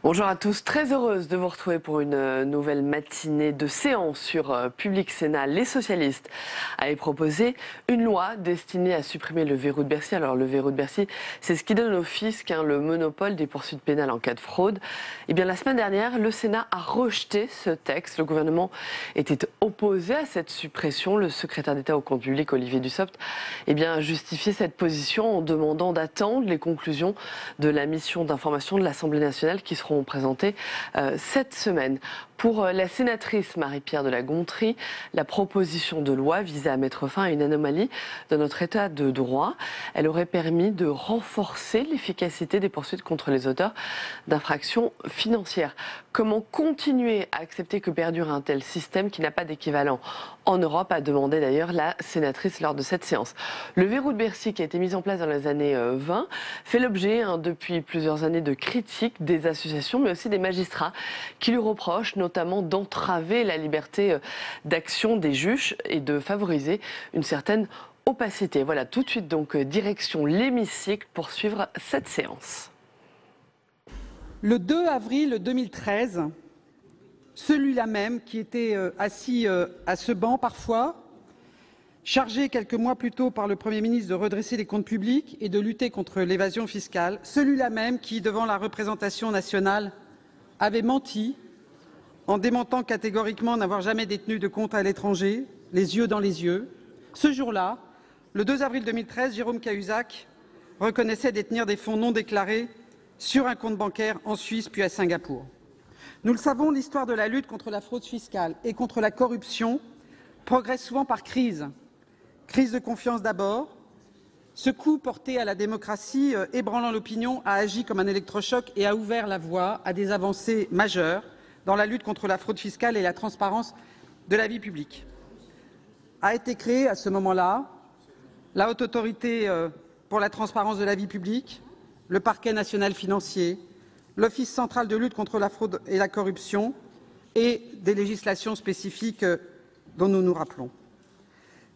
Bonjour à tous, très heureuse de vous retrouver pour une nouvelle matinée de séance sur Public Sénat. Les socialistes avaient proposé une loi destinée à supprimer le verrou de Bercy. Alors le verrou de Bercy, c'est ce qui donne au fisc le monopole des poursuites pénales en cas de fraude. Eh bien la semaine dernière, le Sénat a rejeté ce texte. Le gouvernement était opposé à cette suppression. Le secrétaire d'État au compte public, Olivier Dussopt, a justifié cette position en demandant d'attendre les conclusions de la mission d'information de l'Assemblée nationale qui seront présentées cette semaine. Pour la sénatrice Marie-Pierre de la Gontrie, la proposition de loi visait à mettre fin à une anomalie de notre état de droit. Elle aurait permis de renforcer l'efficacité des poursuites contre les auteurs d'infractions financières. Comment continuer à accepter que perdure un tel système qui n'a pas d'équivalent en Europe, a demandé d'ailleurs la sénatrice lors de cette séance. Le verrou de Bercy qui a été mis en place dans les années 20 fait l'objet depuis plusieurs années de critiques des associations mais aussi des magistrats qui lui reprochent notamment d'entraver la liberté d'action des juges et de favoriser une certaine opacité. Voilà, tout de suite donc direction l'hémicycle pour suivre cette séance. Le 2 avril 2013, celui-là même qui était assis à ce banc parfois, chargé quelques mois plus tôt par le Premier ministre de redresser les comptes publics et de lutter contre l'évasion fiscale, celui-là même qui, devant la représentation nationale, avait menti en démentant catégoriquement n'avoir jamais détenu de compte à l'étranger, les yeux dans les yeux. Ce jour-là, le 2 avril 2013, Jérôme Cahuzac reconnaissait détenir des fonds non déclarés sur un compte bancaire en Suisse puis à Singapour. Nous le savons, l'histoire de la lutte contre la fraude fiscale et contre la corruption progresse souvent par crise. Crise de confiance d'abord. Ce coup porté à la démocratie, ébranlant l'opinion, a agi comme un électrochoc et a ouvert la voie à des avancées majeures dans la lutte contre la fraude fiscale et la transparence de la vie publique. A été créée à ce moment-là la Haute Autorité pour la transparence de la vie publique, le Parquet national financier, l'Office central de lutte contre la fraude et la corruption et des législations spécifiques dont nous nous rappelons.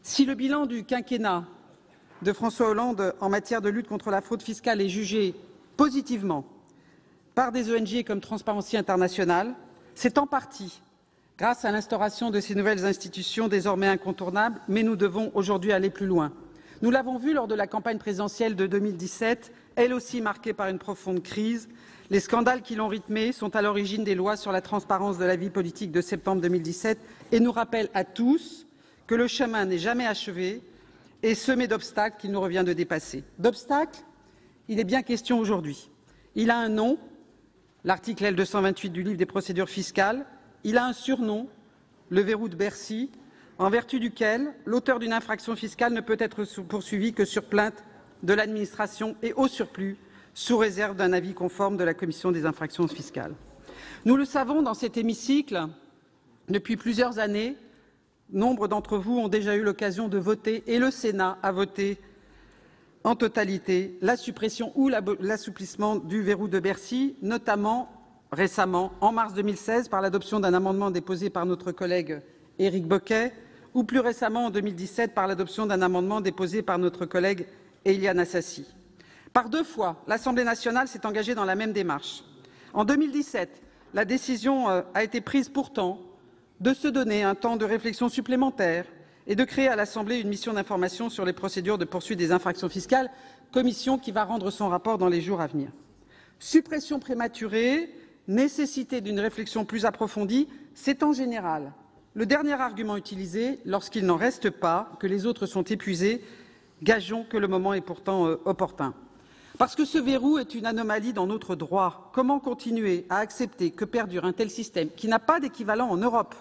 Si le bilan du quinquennat de François Hollande en matière de lutte contre la fraude fiscale est jugé positivement par des ONG comme Transparency International, c'est en partie grâce à l'instauration de ces nouvelles institutions désormais incontournables, mais nous devons aujourd'hui aller plus loin. Nous l'avons vu lors de la campagne présidentielle de 2017, elle aussi marquée par une profonde crise. Les scandales qui l'ont rythmée sont à l'origine des lois sur la transparence de la vie politique de septembre 2017 et nous rappellent à tous que le chemin n'est jamais achevé et semé d'obstacles qu'il nous revient de dépasser. D'obstacles, il est bien question aujourd'hui. Il a un nom, l'article L228 du livre des procédures fiscales. Il a un surnom, le verrou de Bercy, en vertu duquel l'auteur d'une infraction fiscale ne peut être poursuivi que sur plainte de l'administration et au surplus sous réserve d'un avis conforme de la commission des infractions fiscales. Nous le savons dans cet hémicycle, depuis plusieurs années, nombre d'entre vous ont déjà eu l'occasion de voter et le Sénat a voté en totalité la suppression ou l'assouplissement du verrou de Bercy, notamment récemment, en mars 2016, par l'adoption d'un amendement déposé par notre collègue Éric Bocquet, ou plus récemment en 2017 par l'adoption d'un amendement déposé par notre collègue Éliane Assassi. Par deux fois, l'Assemblée nationale s'est engagée dans la même démarche. En 2017, la décision a été prise pourtant de se donner un temps de réflexion supplémentaire et de créer à l'Assemblée une mission d'information sur les procédures de poursuite des infractions fiscales, commission qui va rendre son rapport dans les jours à venir. Suppression prématurée, nécessité d'une réflexion plus approfondie, c'est en général le dernier argument utilisé lorsqu'il n'en reste pas, que les autres sont épuisés. Gageons que le moment est pourtant opportun. Parce que ce verrou est une anomalie dans notre droit. Comment continuer à accepter que perdure un tel système qui n'a pas d'équivalent en Europe,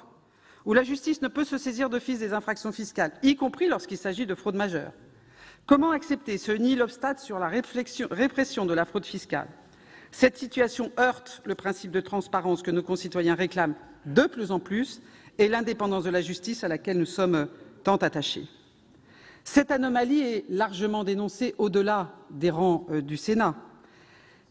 où la justice ne peut se saisir d'office des infractions fiscales, y compris lorsqu'il s'agit de fraude majeure? Comment accepter ce nihil obstacle sur la répression de la fraude fiscale? Cette situation heurte le principe de transparence que nos concitoyens réclament de plus en plus et l'indépendance de la justice à laquelle nous sommes tant attachés. Cette anomalie est largement dénoncée au-delà des rangs du Sénat.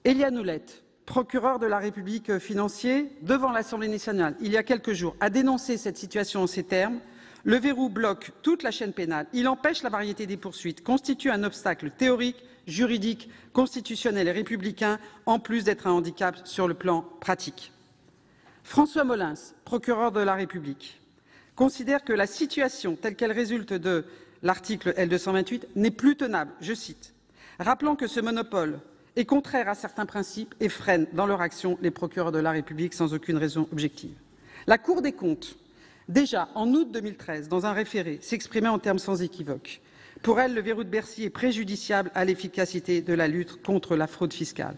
Éliane Houlette, procureur de la République financier, devant l'Assemblée nationale, il y a quelques jours, a dénoncé cette situation en ces termes. Le verrou bloque toute la chaîne pénale, il empêche la variété des poursuites, constitue un obstacle théorique, juridique, constitutionnel et républicain, en plus d'être un handicap sur le plan pratique. François Molins, procureur de la République, considère que la situation telle qu'elle résulte de l'article L228 n'est plus tenable, je cite, rappelant que ce monopole est contraire à certains principes et freine dans leur action les procureurs de la République sans aucune raison objective. La Cour des comptes, déjà en août 2013, dans un référé, s'exprimait en termes sans équivoque. Pour elle, le verrou de Bercy est préjudiciable à l'efficacité de la lutte contre la fraude fiscale.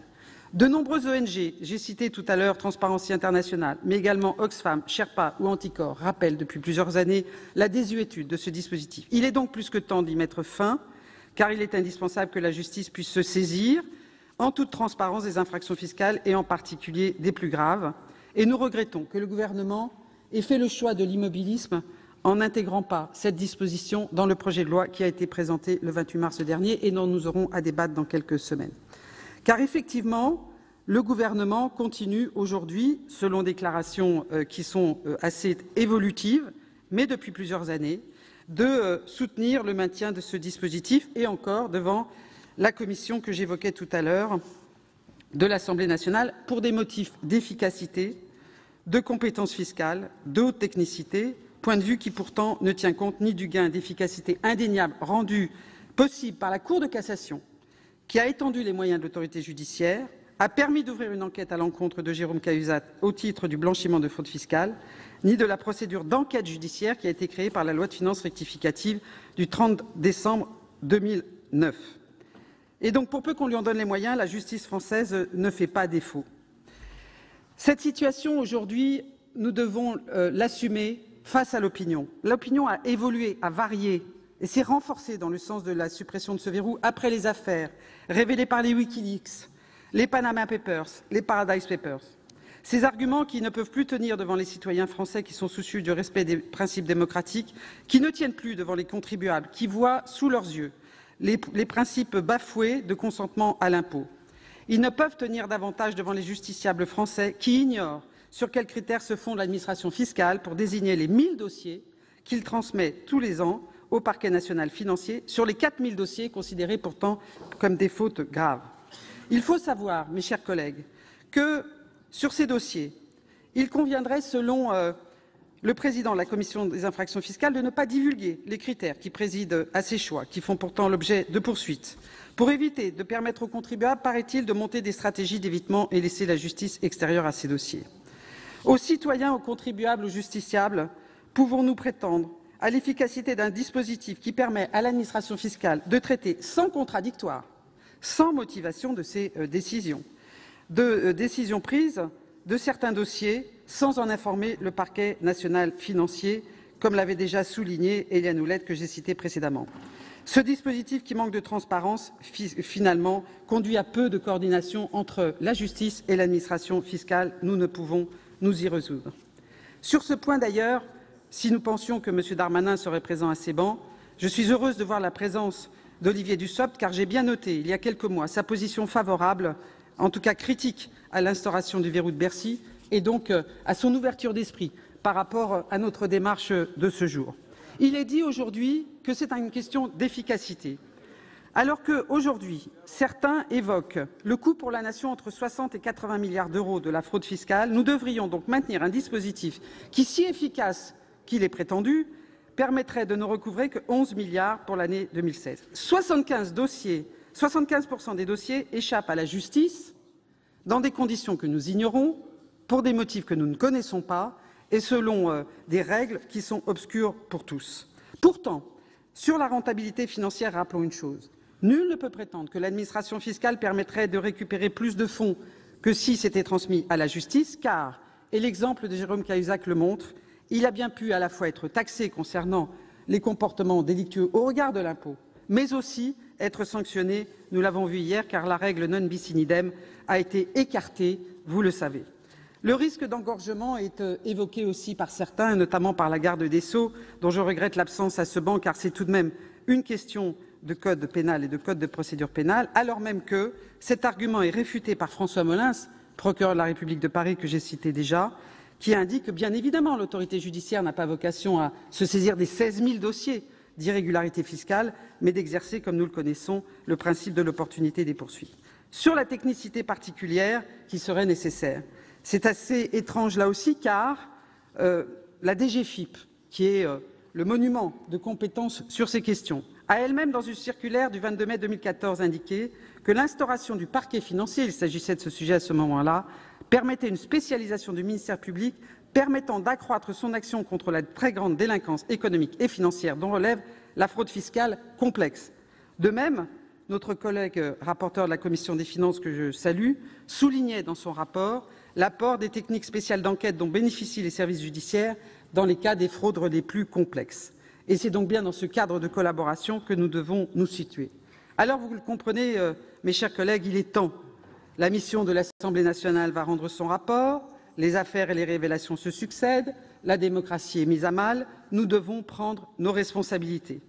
De nombreuses ONG, j'ai cité tout à l'heure Transparency International, mais également Oxfam, Sherpa ou Anticor, rappellent depuis plusieurs années la désuétude de ce dispositif. Il est donc plus que temps d'y mettre fin, car il est indispensable que la justice puisse se saisir en toute transparence des infractions fiscales et en particulier des plus graves. Et nous regrettons que le gouvernement ait fait le choix de l'immobilisme en n'intégrant pas cette disposition dans le projet de loi qui a été présenté le 28 mars dernier et dont nous aurons à débattre dans quelques semaines. Car effectivement, le gouvernement continue aujourd'hui, selon déclarations qui sont assez évolutives, mais depuis plusieurs années, de soutenir le maintien de ce dispositif et encore devant la commission que j'évoquais tout à l'heure de l'Assemblée nationale pour des motifs d'efficacité, de compétences fiscales, de haute technicité, point de vue qui pourtant ne tient compte ni du gain d'efficacité indéniable rendu possible par la Cour de cassation, qui a étendu les moyens de l'autorité judiciaire, a permis d'ouvrir une enquête à l'encontre de Jérôme Cahuzac au titre du blanchiment de fraude fiscale, ni de la procédure d'enquête judiciaire qui a été créée par la loi de finances rectificative du 30 décembre 2009. Et donc, pour peu qu'on lui en donne les moyens, la justice française ne fait pas défaut. Cette situation, aujourd'hui, nous devons l'assumer face à l'opinion. L'opinion a évolué, a varié et s'est renforcée dans le sens de la suppression de ce verrou après les affaires révélées par les Wikileaks, les Panama Papers, les Paradise Papers. Ces arguments qui ne peuvent plus tenir devant les citoyens français qui sont soucieux du respect des principes démocratiques, qui ne tiennent plus devant les contribuables, qui voient sous leurs yeux les principes bafoués de consentement à l'impôt. Ils ne peuvent tenir davantage devant les justiciables français qui ignorent sur quels critères se fonde l'administration fiscale pour désigner les 1000 dossiers qu'il transmet tous les ans au parquet national financier sur les 4000 dossiers considérés pourtant comme des fautes graves. Il faut savoir, mes chers collègues, que sur ces dossiers, il conviendrait, selon le président de la commission des infractions fiscales, de ne pas divulguer les critères qui président à ces choix, qui font pourtant l'objet de poursuites, pour éviter de permettre aux contribuables, paraît-il, de monter des stratégies d'évitement et laisser la justice extérieure à ces dossiers. Aux citoyens, aux contribuables, aux justiciables, pouvons-nous prétendre à l'efficacité d'un dispositif qui permet à l'administration fiscale de traiter sans contradictoire, sans motivation de ces décisions prises de certains dossiers sans en informer le parquet national financier, comme l'avait déjà souligné Éliane Houlette que j'ai citée précédemment. Ce dispositif qui manque de transparence, finalement, conduit à peu de coordination entre la justice et l'administration fiscale. Nous ne pouvons nous y résoudre. Sur ce point d'ailleurs, si nous pensions que M. Darmanin serait présent à ces bancs, je suis heureuse de voir la présence d'Olivier Dussopt, car j'ai bien noté, il y a quelques mois, sa position favorable, en tout cas critique, à l'instauration du verrou de Bercy et donc à son ouverture d'esprit par rapport à notre démarche de ce jour. Il est dit aujourd'hui que c'est une question d'efficacité. Alors qu'aujourd'hui, certains évoquent le coût pour la nation entre 60 et 80 milliards d'euros de la fraude fiscale, nous devrions donc maintenir un dispositif qui, si efficace qu'il est prétendu, permettrait de ne recouvrer que 11 milliards pour l'année 2016. 75% des dossiers échappent à la justice dans des conditions que nous ignorons, pour des motifs que nous ne connaissons pas et selon des règles qui sont obscures pour tous. Pourtant, sur la rentabilité financière, rappelons une chose. Nul ne peut prétendre que l'administration fiscale permettrait de récupérer plus de fonds que si c'était transmis à la justice, car, et l'exemple de Jérôme Cahuzac le montre, il a bien pu à la fois être taxé concernant les comportements délictueux au regard de l'impôt, mais aussi être sanctionné, nous l'avons vu hier, car la règle non bis in idem a été écartée, vous le savez. Le risque d'engorgement est évoqué aussi par certains, notamment par la garde des Sceaux, dont je regrette l'absence à ce banc, car c'est tout de même une question de code pénal et de code de procédure pénale, alors même que cet argument est réfuté par François Molins, procureur de la République de Paris que j'ai cité déjà, qui indique que, bien évidemment, l'autorité judiciaire n'a pas vocation à se saisir des 16 000 dossiers d'irrégularité fiscale, mais d'exercer, comme nous le connaissons, le principe de l'opportunité des poursuites. Sur la technicité particulière qui serait nécessaire, c'est assez étrange là aussi, car la DGFiP, qui est le monument de compétences sur ces questions, a elle-même, dans une circulaire du 22 mai 2014, indiqué que l'instauration du parquet financier, il s'agissait de ce sujet à ce moment-là, permettait une spécialisation du ministère public permettant d'accroître son action contre la très grande délinquance économique et financière dont relève la fraude fiscale complexe. De même, notre collègue rapporteur de la Commission des finances, que je salue, soulignait dans son rapport l'apport des techniques spéciales d'enquête dont bénéficient les services judiciaires dans les cas des fraudes les plus complexes. Et c'est donc bien dans ce cadre de collaboration que nous devons nous situer. Alors, vous le comprenez, mes chers collègues, il est temps. La mission de l'Assemblée nationale va rendre son rapport, les affaires et les révélations se succèdent, la démocratie est mise à mal, nous devons prendre nos responsabilités.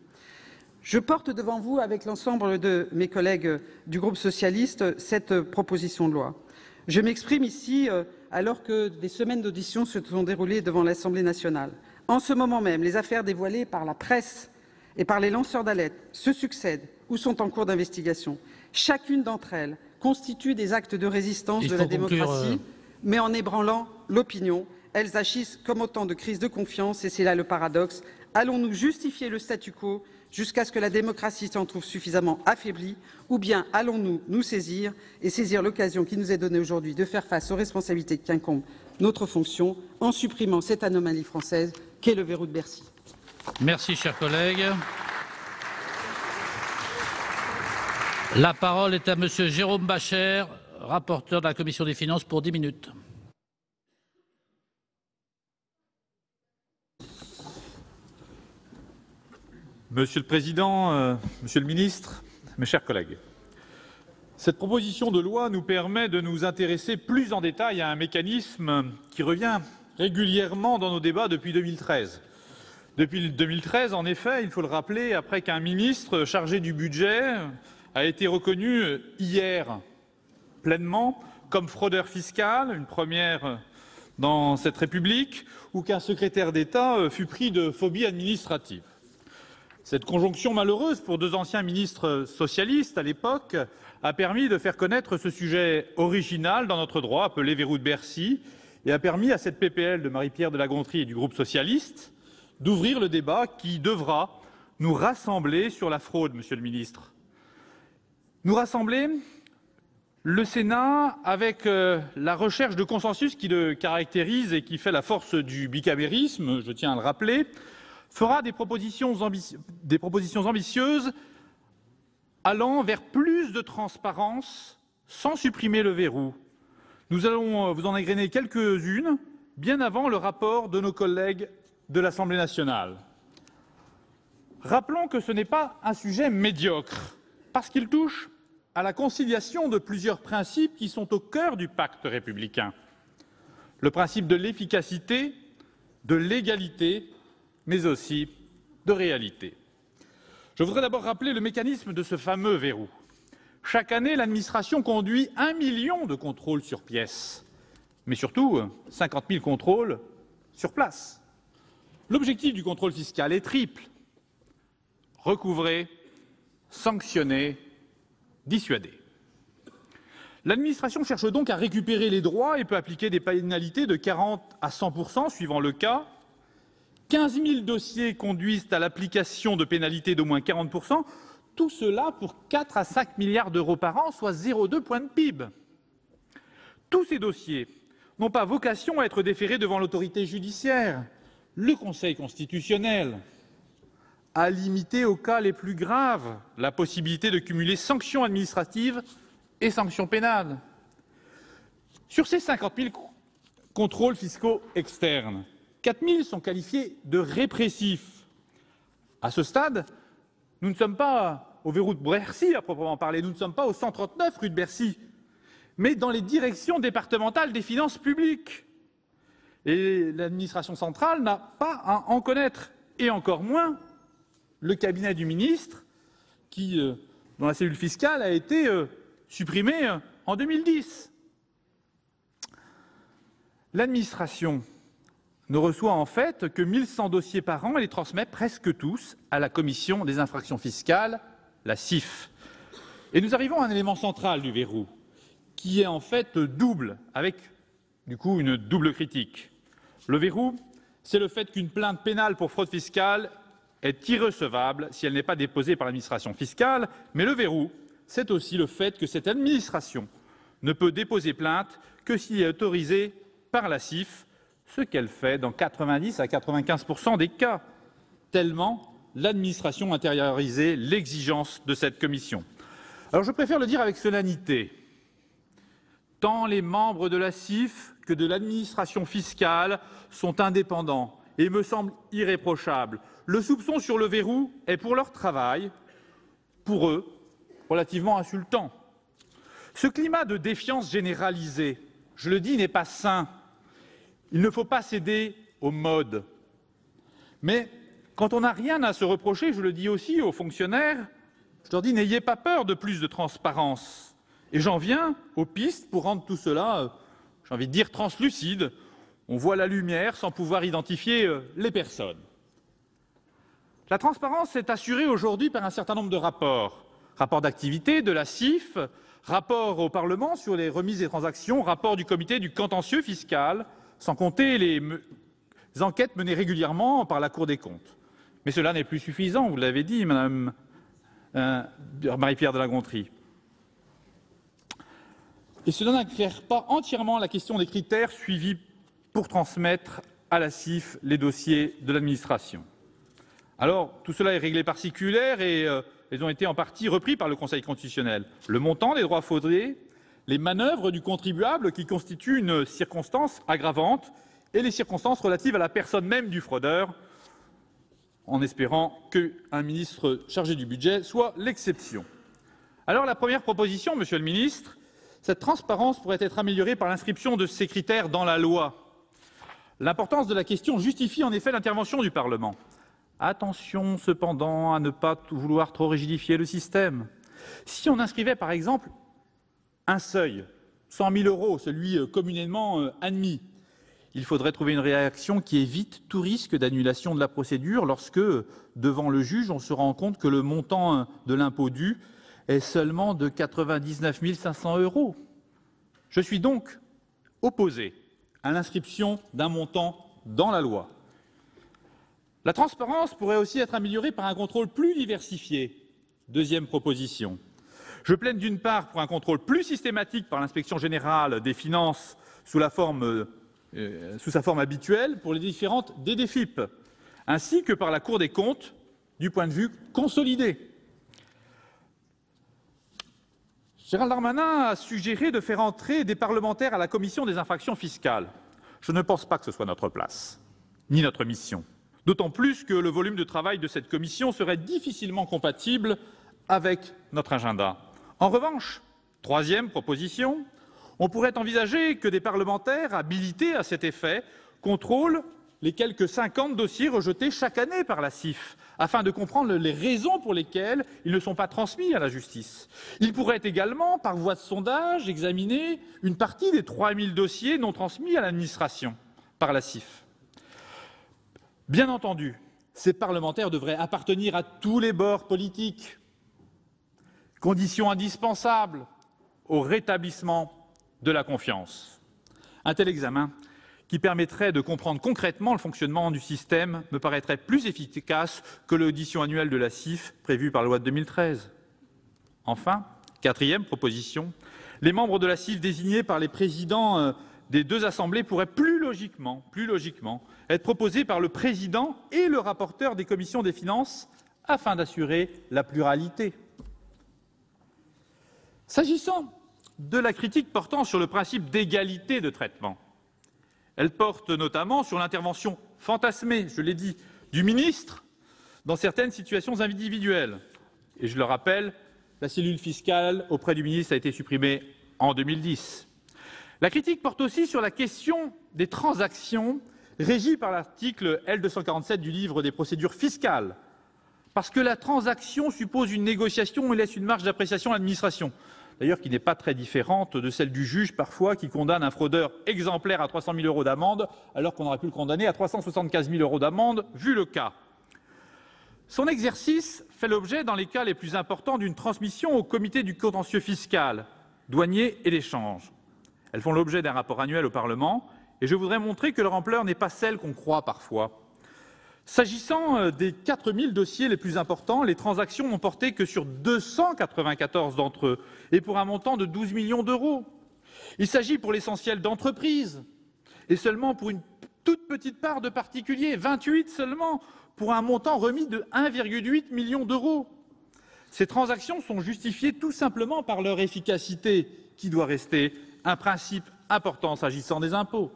Je porte devant vous, avec l'ensemble de mes collègues du groupe socialiste, cette proposition de loi. Je m'exprime ici alors que des semaines d'auditions se sont déroulées devant l'Assemblée nationale. En ce moment même, les affaires dévoilées par la presse et par les lanceurs d'alerte se succèdent ou sont en cours d'investigation. Chacune d'entre elles constitue des actes de résistance de la démocratie, mais en ébranlant l'opinion. Elles agissent comme autant de crises de confiance, et c'est là le paradoxe. Allons-nous justifier le statu quo jusqu'à ce que la démocratie s'en trouve suffisamment affaiblie, ou bien allons-nous nous saisir et saisir l'occasion qui nous est donnée aujourd'hui de faire face aux responsabilités qui incombent notre fonction en supprimant cette anomalie française qu'est le verrou de Bercy. Merci, cher collègue. La parole est à Monsieur Jérôme Bascher, rapporteur de la Commission des finances, pour 10 minutes. Monsieur le Président, Monsieur le Ministre, mes chers collègues, cette proposition de loi nous permet de nous intéresser plus en détail à un mécanisme qui revient régulièrement dans nos débats depuis 2013. Depuis 2013, en effet, il faut le rappeler, après qu'un ministre chargé du budget a été reconnu hier pleinement comme fraudeur fiscal, une première dans cette République, ou qu'un secrétaire d'État fut pris de phobie administrative. Cette conjonction malheureuse pour deux anciens ministres socialistes à l'époque a permis de faire connaître ce sujet original dans notre droit appelé verrou de Bercy et a permis à cette PPL de Marie-Pierre de La Gontrie et du groupe socialiste d'ouvrir le débat qui devra nous rassembler sur la fraude, Monsieur le Ministre. Nous rassembler, le Sénat, avec la recherche de consensus qui le caractérise et qui fait la force du bicamérisme, je tiens à le rappeler, fera des propositions ambitieuses allant vers plus de transparence sans supprimer le verrou. Nous allons vous en égrener quelques-unes bien avant le rapport de nos collègues de l'Assemblée nationale. Rappelons que ce n'est pas un sujet médiocre, parce qu'il touche à la conciliation de plusieurs principes qui sont au cœur du pacte républicain. Le principe de l'efficacité, de l'égalité, mais aussi de réalité. Je voudrais d'abord rappeler le mécanisme de ce fameux verrou. Chaque année, l'administration conduit 1 million de contrôles sur pièces, mais surtout 50 000 contrôles sur place. L'objectif du contrôle fiscal est triple: recouvrer, sanctionner, dissuader. L'administration cherche donc à récupérer les droits et peut appliquer des pénalités de 40 à 100% suivant le cas. 15 000 dossiers conduisent à l'application de pénalités d'au moins 40%, tout cela pour 4 à 5 milliards d'euros par an, soit 0,2 points de PIB. Tous ces dossiers n'ont pas vocation à être déférés devant l'autorité judiciaire. Le Conseil constitutionnel a limité aux cas les plus graves la possibilité de cumuler sanctions administratives et sanctions pénales. Sur ces 50 000 contrôles fiscaux externes, 4 000 sont qualifiés de répressifs. À ce stade, nous ne sommes pas au verrou de Bercy à proprement parler, nous ne sommes pas au 139 rue de Bercy, mais dans les directions départementales des finances publiques. Et l'administration centrale n'a pas à en connaître, et encore moins le cabinet du ministre, qui, dans la cellule fiscale, a été supprimé en 2010. l'administration ne reçoit en fait que 1100 dossiers par an et les transmet presque tous à la commission des infractions fiscales, la CIF. Et nous arrivons à un élément central du verrou, qui est en fait double, avec du coup une double critique. Le verrou, c'est le fait qu'une plainte pénale pour fraude fiscale est irrecevable si elle n'est pas déposée par l'administration fiscale, mais le verrou, c'est aussi le fait que cette administration ne peut déposer plainte que s'il est autorisé par la CIF, ce qu'elle fait dans 90 à 95% des cas, tellement l'administration a intériorisé l'exigence de cette commission. Alors je préfère le dire avec solennité, tant les membres de la CIF que de l'administration fiscale sont indépendants et me semblent irréprochables. Le soupçon sur le verrou est pour leur travail, pour eux, relativement insultant. Ce climat de défiance généralisée, je le dis, n'est pas sain. Il ne faut pas céder aux modes. Mais quand on n'a rien à se reprocher, je le dis aussi aux fonctionnaires, je leur dis n'ayez pas peur de plus de transparence. Et j'en viens aux pistes pour rendre tout cela, j'ai envie de dire, translucide. On voit la lumière sans pouvoir identifier les personnes. La transparence est assurée aujourd'hui par un certain nombre de rapports. Rapport d'activité de la CIF, rapport au Parlement sur les remises des transactions, rapport du comité du contentieux fiscal, sans compter les enquêtes menées régulièrement par la Cour des comptes. Mais cela n'est plus suffisant, vous l'avez dit, Madame Marie-Pierre de La Gontrie. Et cela n'éclaire pas entièrement la question des critères suivis pour transmettre à la CIF les dossiers de l'administration. Alors, tout cela est réglé par circulaire et ils ont été en partie repris par le Conseil constitutionnel. Le montant des droits fraudés, les manœuvres du contribuable qui constituent une circonstance aggravante et les circonstances relatives à la personne même du fraudeur, en espérant qu'un ministre chargé du budget soit l'exception. Alors la première proposition, Monsieur le ministre, cette transparence pourrait être améliorée par l'inscription de ces critères dans la loi. L'importance de la question justifie en effet l'intervention du Parlement. Attention cependant à ne pas vouloir trop rigidifier le système. Si on inscrivait par exemple un seuil, 100 000 €, celui communément admis, il faudrait trouver une réaction qui évite tout risque d'annulation de la procédure lorsque, devant le juge, on se rend compte que le montant de l'impôt dû est seulement de 99 500 €. Je suis donc opposé à l'inscription d'un montant dans la loi. La transparence pourrait aussi être améliorée par un contrôle plus diversifié. Deuxième proposition. Je plaide d'une part pour un contrôle plus systématique par l'inspection générale des finances sous sa forme habituelle pour les différentes DDFiP, ainsi que par la Cour des comptes du point de vue consolidé. Gérald Darmanin a suggéré de faire entrer des parlementaires à la commission des infractions fiscales. Je ne pense pas que ce soit notre place, ni notre mission. D'autant plus que le volume de travail de cette commission serait difficilement compatible avec notre agenda. En revanche, troisième proposition, on pourrait envisager que des parlementaires habilités à cet effet contrôlent les quelques 50 dossiers rejetés chaque année par la CIF, afin de comprendre les raisons pour lesquelles ils ne sont pas transmis à la justice. Ils pourraient également, par voie de sondage, examiner une partie des 3000 dossiers non transmis à l'administration par la CIF. Bien entendu, ces parlementaires devraient appartenir à tous les bords politiques, condition indispensable au rétablissement de la confiance. Un tel examen, qui permettrait de comprendre concrètement le fonctionnement du système, me paraîtrait plus efficace que l'audition annuelle de la CIF prévue par la loi de 2013. Enfin, quatrième proposition, les membres de la CIF désignés par les présidents des deux assemblées pourraient plus logiquement être proposés par le président et le rapporteur des commissions des finances afin d'assurer la pluralité. S'agissant de la critique portant sur le principe d'égalité de traitement, elle porte notamment sur l'intervention fantasmée, je l'ai dit, du ministre dans certaines situations individuelles. Et je le rappelle, la cellule fiscale auprès du ministre a été supprimée en 2010. La critique porte aussi sur la question des transactions régies par l'article L247 du livre des procédures fiscales, parce que la transaction suppose une négociation et laisse une marge d'appréciation à l'administration. d'ailleurs qui n'est pas très différente de celle du juge parfois qui condamne un fraudeur exemplaire à 300 000 € d'amende alors qu'on aurait pu le condamner à 375 000 € d'amende vu le cas. Son exercice fait l'objet dans les cas les plus importants d'une transmission au comité du contentieux fiscal, douanier et d'échange. Elles font l'objet d'un rapport annuel au Parlement et je voudrais montrer que leur ampleur n'est pas celle qu'on croit parfois. S'agissant des 4 000 dossiers les plus importants, les transactions n'ont porté que sur 294 d'entre eux et pour un montant de 12 millions d'euros. Il s'agit pour l'essentiel d'entreprises et seulement pour une toute petite part de particuliers, 28 seulement, pour un montant remis de 1,8 million d'euros. Ces transactions sont justifiées tout simplement par leur efficacité, qui doit rester un principe important s'agissant des impôts.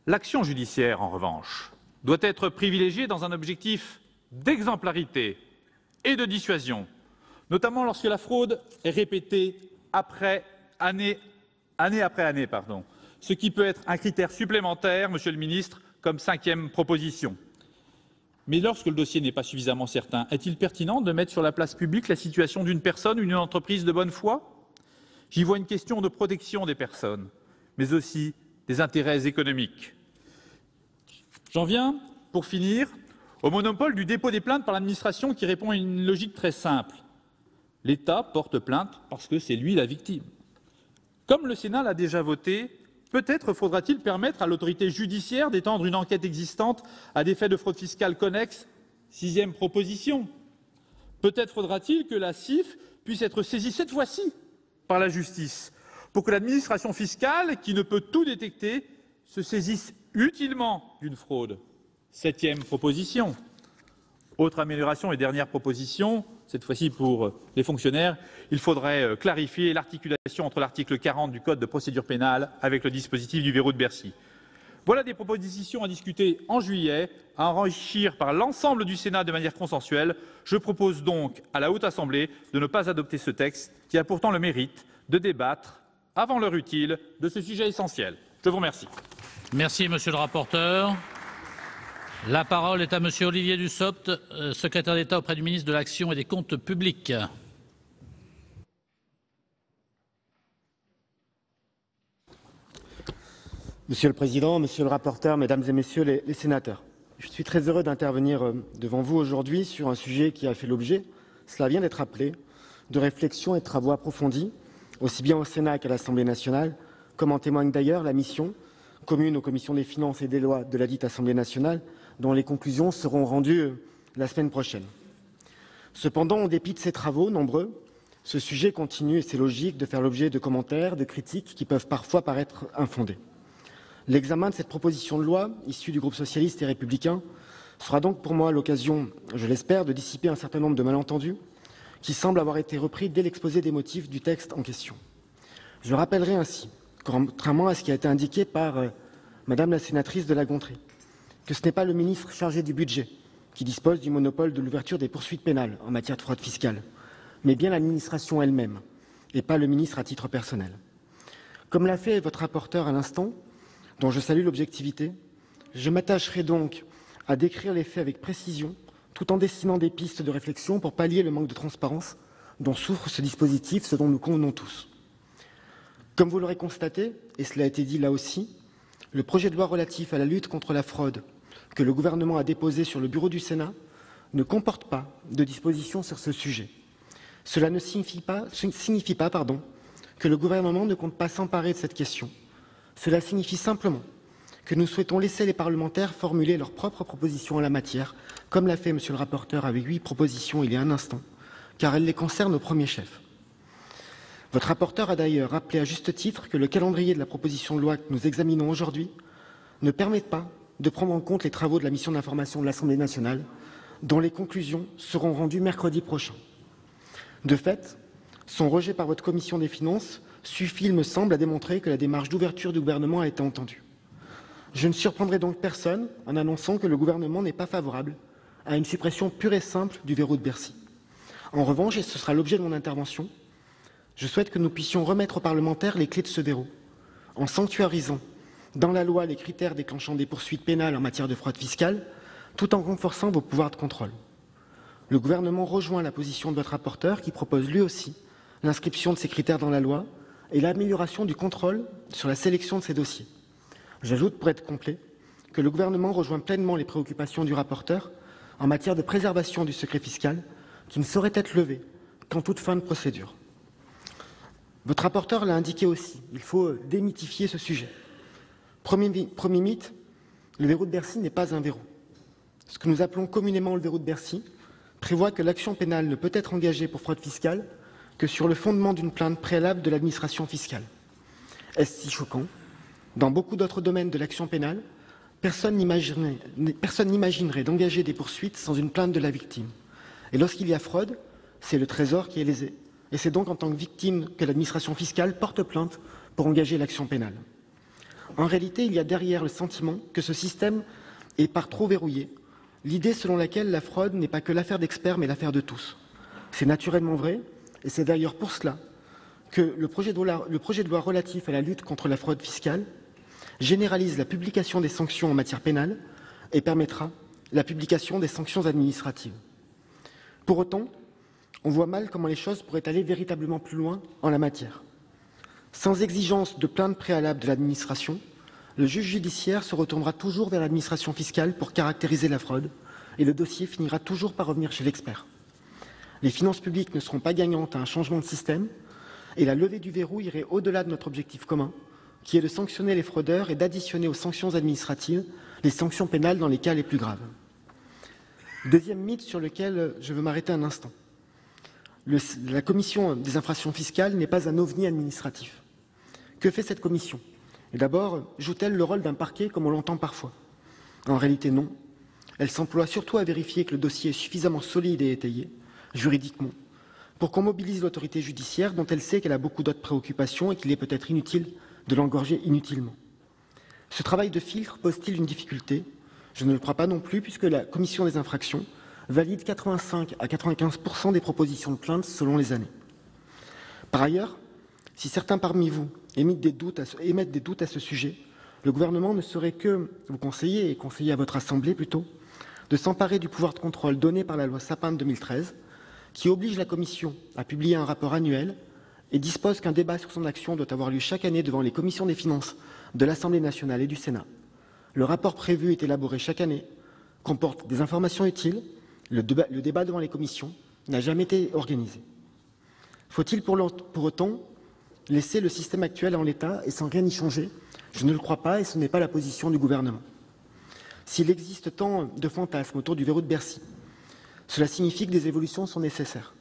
L'action judiciaire, en revanche, doit être privilégiée dans un objectif d'exemplarité et de dissuasion, notamment lorsque la fraude est répétée année après année, ce qui peut être un critère supplémentaire, Monsieur le Ministre, comme 5e proposition. Mais lorsque le dossier n'est pas suffisamment certain, est-il pertinent de mettre sur la place publique la situation d'une personne ou d'une entreprise de bonne foi? J'y vois une question de protection des personnes, mais aussi des intérêts économiques. J'en viens, pour finir, au monopole du dépôt des plaintes par l'administration qui répond à une logique très simple. L'État porte plainte parce que c'est lui la victime. Comme le Sénat l'a déjà voté, peut-être faudra-t-il permettre à l'autorité judiciaire d'étendre une enquête existante à des faits de fraude fiscale connexes, 6e proposition. Peut-être faudra-t-il que la CIF puisse être saisie cette fois-ci par la justice, pour que l'administration fiscale, qui ne peut tout détecter, se saisisse utilement d'une fraude. 7e proposition. Autre amélioration et dernière proposition, cette fois-ci pour les fonctionnaires, il faudrait clarifier l'articulation entre l'article 40 du Code de procédure pénale avec le dispositif du verrou de Bercy. Voilà des propositions à discuter en juillet, à enrichir par l'ensemble du Sénat de manière consensuelle. Je propose donc à la Haute Assemblée de ne pas adopter ce texte qui a pourtant le mérite de débattre, avant l'heure utile, de ce sujet essentiel. Je vous remercie. Merci, monsieur le rapporteur. La parole est à monsieur Olivier Dussopt, secrétaire d'État auprès du ministre de l'Action et des Comptes publics. Monsieur le Président, Monsieur le rapporteur, Mesdames et Messieurs les sénateurs, je suis très heureux d'intervenir devant vous aujourd'hui sur un sujet qui a fait l'objet, cela vient d'être rappelé, de réflexions et de travaux approfondis, aussi bien au Sénat qu'à l'Assemblée nationale, comme en témoigne d'ailleurs la mission commune aux commissions des finances et des lois de la dite Assemblée nationale, dont les conclusions seront rendues la semaine prochaine. Cependant, en dépit de ces travaux nombreux, ce sujet continue, et c'est logique, de faire l'objet de commentaires, de critiques qui peuvent parfois paraître infondées. L'examen de cette proposition de loi, issue du groupe socialiste et républicain, sera donc pour moi l'occasion, je l'espère, de dissiper un certain nombre de malentendus qui semblent avoir été repris dès l'exposé des motifs du texte en question. Je rappellerai ainsi, contrairement à ce qui a été indiqué par Madame la sénatrice de La Gontrie, que ce n'est pas le ministre chargé du budget qui dispose du monopole de l'ouverture des poursuites pénales en matière de fraude fiscale, mais bien l'administration elle-même, et pas le ministre à titre personnel. Comme l'a fait votre rapporteur à l'instant, dont je salue l'objectivité, je m'attacherai donc à décrire les faits avec précision, tout en dessinant des pistes de réflexion pour pallier le manque de transparence dont souffre ce dispositif, ce dont nous convenons tous. Comme vous l'aurez constaté, et cela a été dit là aussi, le projet de loi relatif à la lutte contre la fraude que le gouvernement a déposé sur le bureau du Sénat ne comporte pas de dispositions sur ce sujet. Cela ne signifie pas que le gouvernement ne compte pas s'emparer de cette question. Cela signifie simplement que nous souhaitons laisser les parlementaires formuler leurs propres propositions en la matière, comme l'a fait monsieur le rapporteur avec 8 propositions il y a un instant, car elles les concernent au premier chef. Votre rapporteur a d'ailleurs rappelé à juste titre que le calendrier de la proposition de loi que nous examinons aujourd'hui ne permet pas de prendre en compte les travaux de la mission d'information de l'Assemblée nationale, dont les conclusions seront rendues mercredi prochain. De fait, son rejet par votre commission des finances suffit, il me semble, à démontrer que la démarche d'ouverture du gouvernement a été entendue. Je ne surprendrai donc personne en annonçant que le gouvernement n'est pas favorable à une suppression pure et simple du verrou de Bercy. En revanche, et ce sera l'objet de mon intervention, je souhaite que nous puissions remettre aux parlementaires les clés de ce verrou, en sanctuarisant dans la loi les critères déclenchant des poursuites pénales en matière de fraude fiscale, tout en renforçant vos pouvoirs de contrôle. Le gouvernement rejoint la position de votre rapporteur qui propose lui aussi l'inscription de ces critères dans la loi et l'amélioration du contrôle sur la sélection de ces dossiers. J'ajoute, pour être complet, que le Gouvernement rejoint pleinement les préoccupations du rapporteur en matière de préservation du secret fiscal, qui ne saurait être levé qu'en toute fin de procédure. Votre rapporteur l'a indiqué aussi, il faut démythifier ce sujet. Premier mythe, le verrou de Bercy n'est pas un verrou. Ce que nous appelons communément le verrou de Bercy prévoit que l'action pénale ne peut être engagée pour fraude fiscale que sur le fondement d'une plainte préalable de l'administration fiscale. Est-ce si choquant? Dans beaucoup d'autres domaines de l'action pénale, personne n'imaginerait d'engager des poursuites sans une plainte de la victime. Et lorsqu'il y a fraude, c'est le Trésor qui est lésé. Et c'est donc en tant que victime que l'administration fiscale porte plainte pour engager l'action pénale. En réalité, il y a derrière le sentiment que ce système est par trop verrouillé, l'idée selon laquelle la fraude n'est pas que l'affaire d'experts mais l'affaire de tous. C'est naturellement vrai, et c'est d'ailleurs pour cela que le projet de loi relatif à la lutte contre la fraude fiscale généralise la publication des sanctions en matière pénale et permettra la publication des sanctions administratives. Pour autant, on voit mal comment les choses pourraient aller véritablement plus loin en la matière. Sans exigence de plainte préalable de l'administration, le juge judiciaire se retournera toujours vers l'administration fiscale pour caractériser la fraude et le dossier finira toujours par revenir chez l'expert. Les finances publiques ne seront pas gagnantes à un changement de système et la levée du verrou irait au-delà de notre objectif commun, qui est de sanctionner les fraudeurs et d'additionner aux sanctions administratives les sanctions pénales dans les cas les plus graves. Deuxième mythe sur lequel je veux m'arrêter un instant. La commission des infractions fiscales n'est pas un ovni administratif. Que fait cette commission? Et d'abord, joue-t-elle le rôle d'un parquet comme on l'entend parfois? En réalité, non. Elle s'emploie surtout à vérifier que le dossier est suffisamment solide et étayé, juridiquement, pour qu'on mobilise l'autorité judiciaire dont elle sait qu'elle a beaucoup d'autres préoccupations et qu'il est peut-être inutile de l'engorger inutilement. Ce travail de filtre pose-t-il une difficulté? Je ne le crois pas non plus, puisque la commission des infractions valide 85 à 95% des propositions de plainte selon les années. Par ailleurs, si certains parmi vous émettent des doutes à ce sujet, le gouvernement ne saurait que vous conseiller, et conseiller à votre Assemblée plutôt, de s'emparer du pouvoir de contrôle donné par la loi Sapin de 2013, qui oblige la Commission à publier un rapport annuel et dispose qu'un débat sur son action doit avoir lieu chaque année devant les commissions des finances de l'Assemblée nationale et du Sénat. Le rapport prévu est élaboré chaque année, comporte des informations utiles. Le débat devant les commissions n'a jamais été organisé. Faut-il pour autant laisser le système actuel en l'état et sans rien y changer? Je ne le crois pas et ce n'est pas la position du gouvernement. S'il existe tant de fantasmes autour du verrou de Bercy, cela signifie que des évolutions sont nécessaires.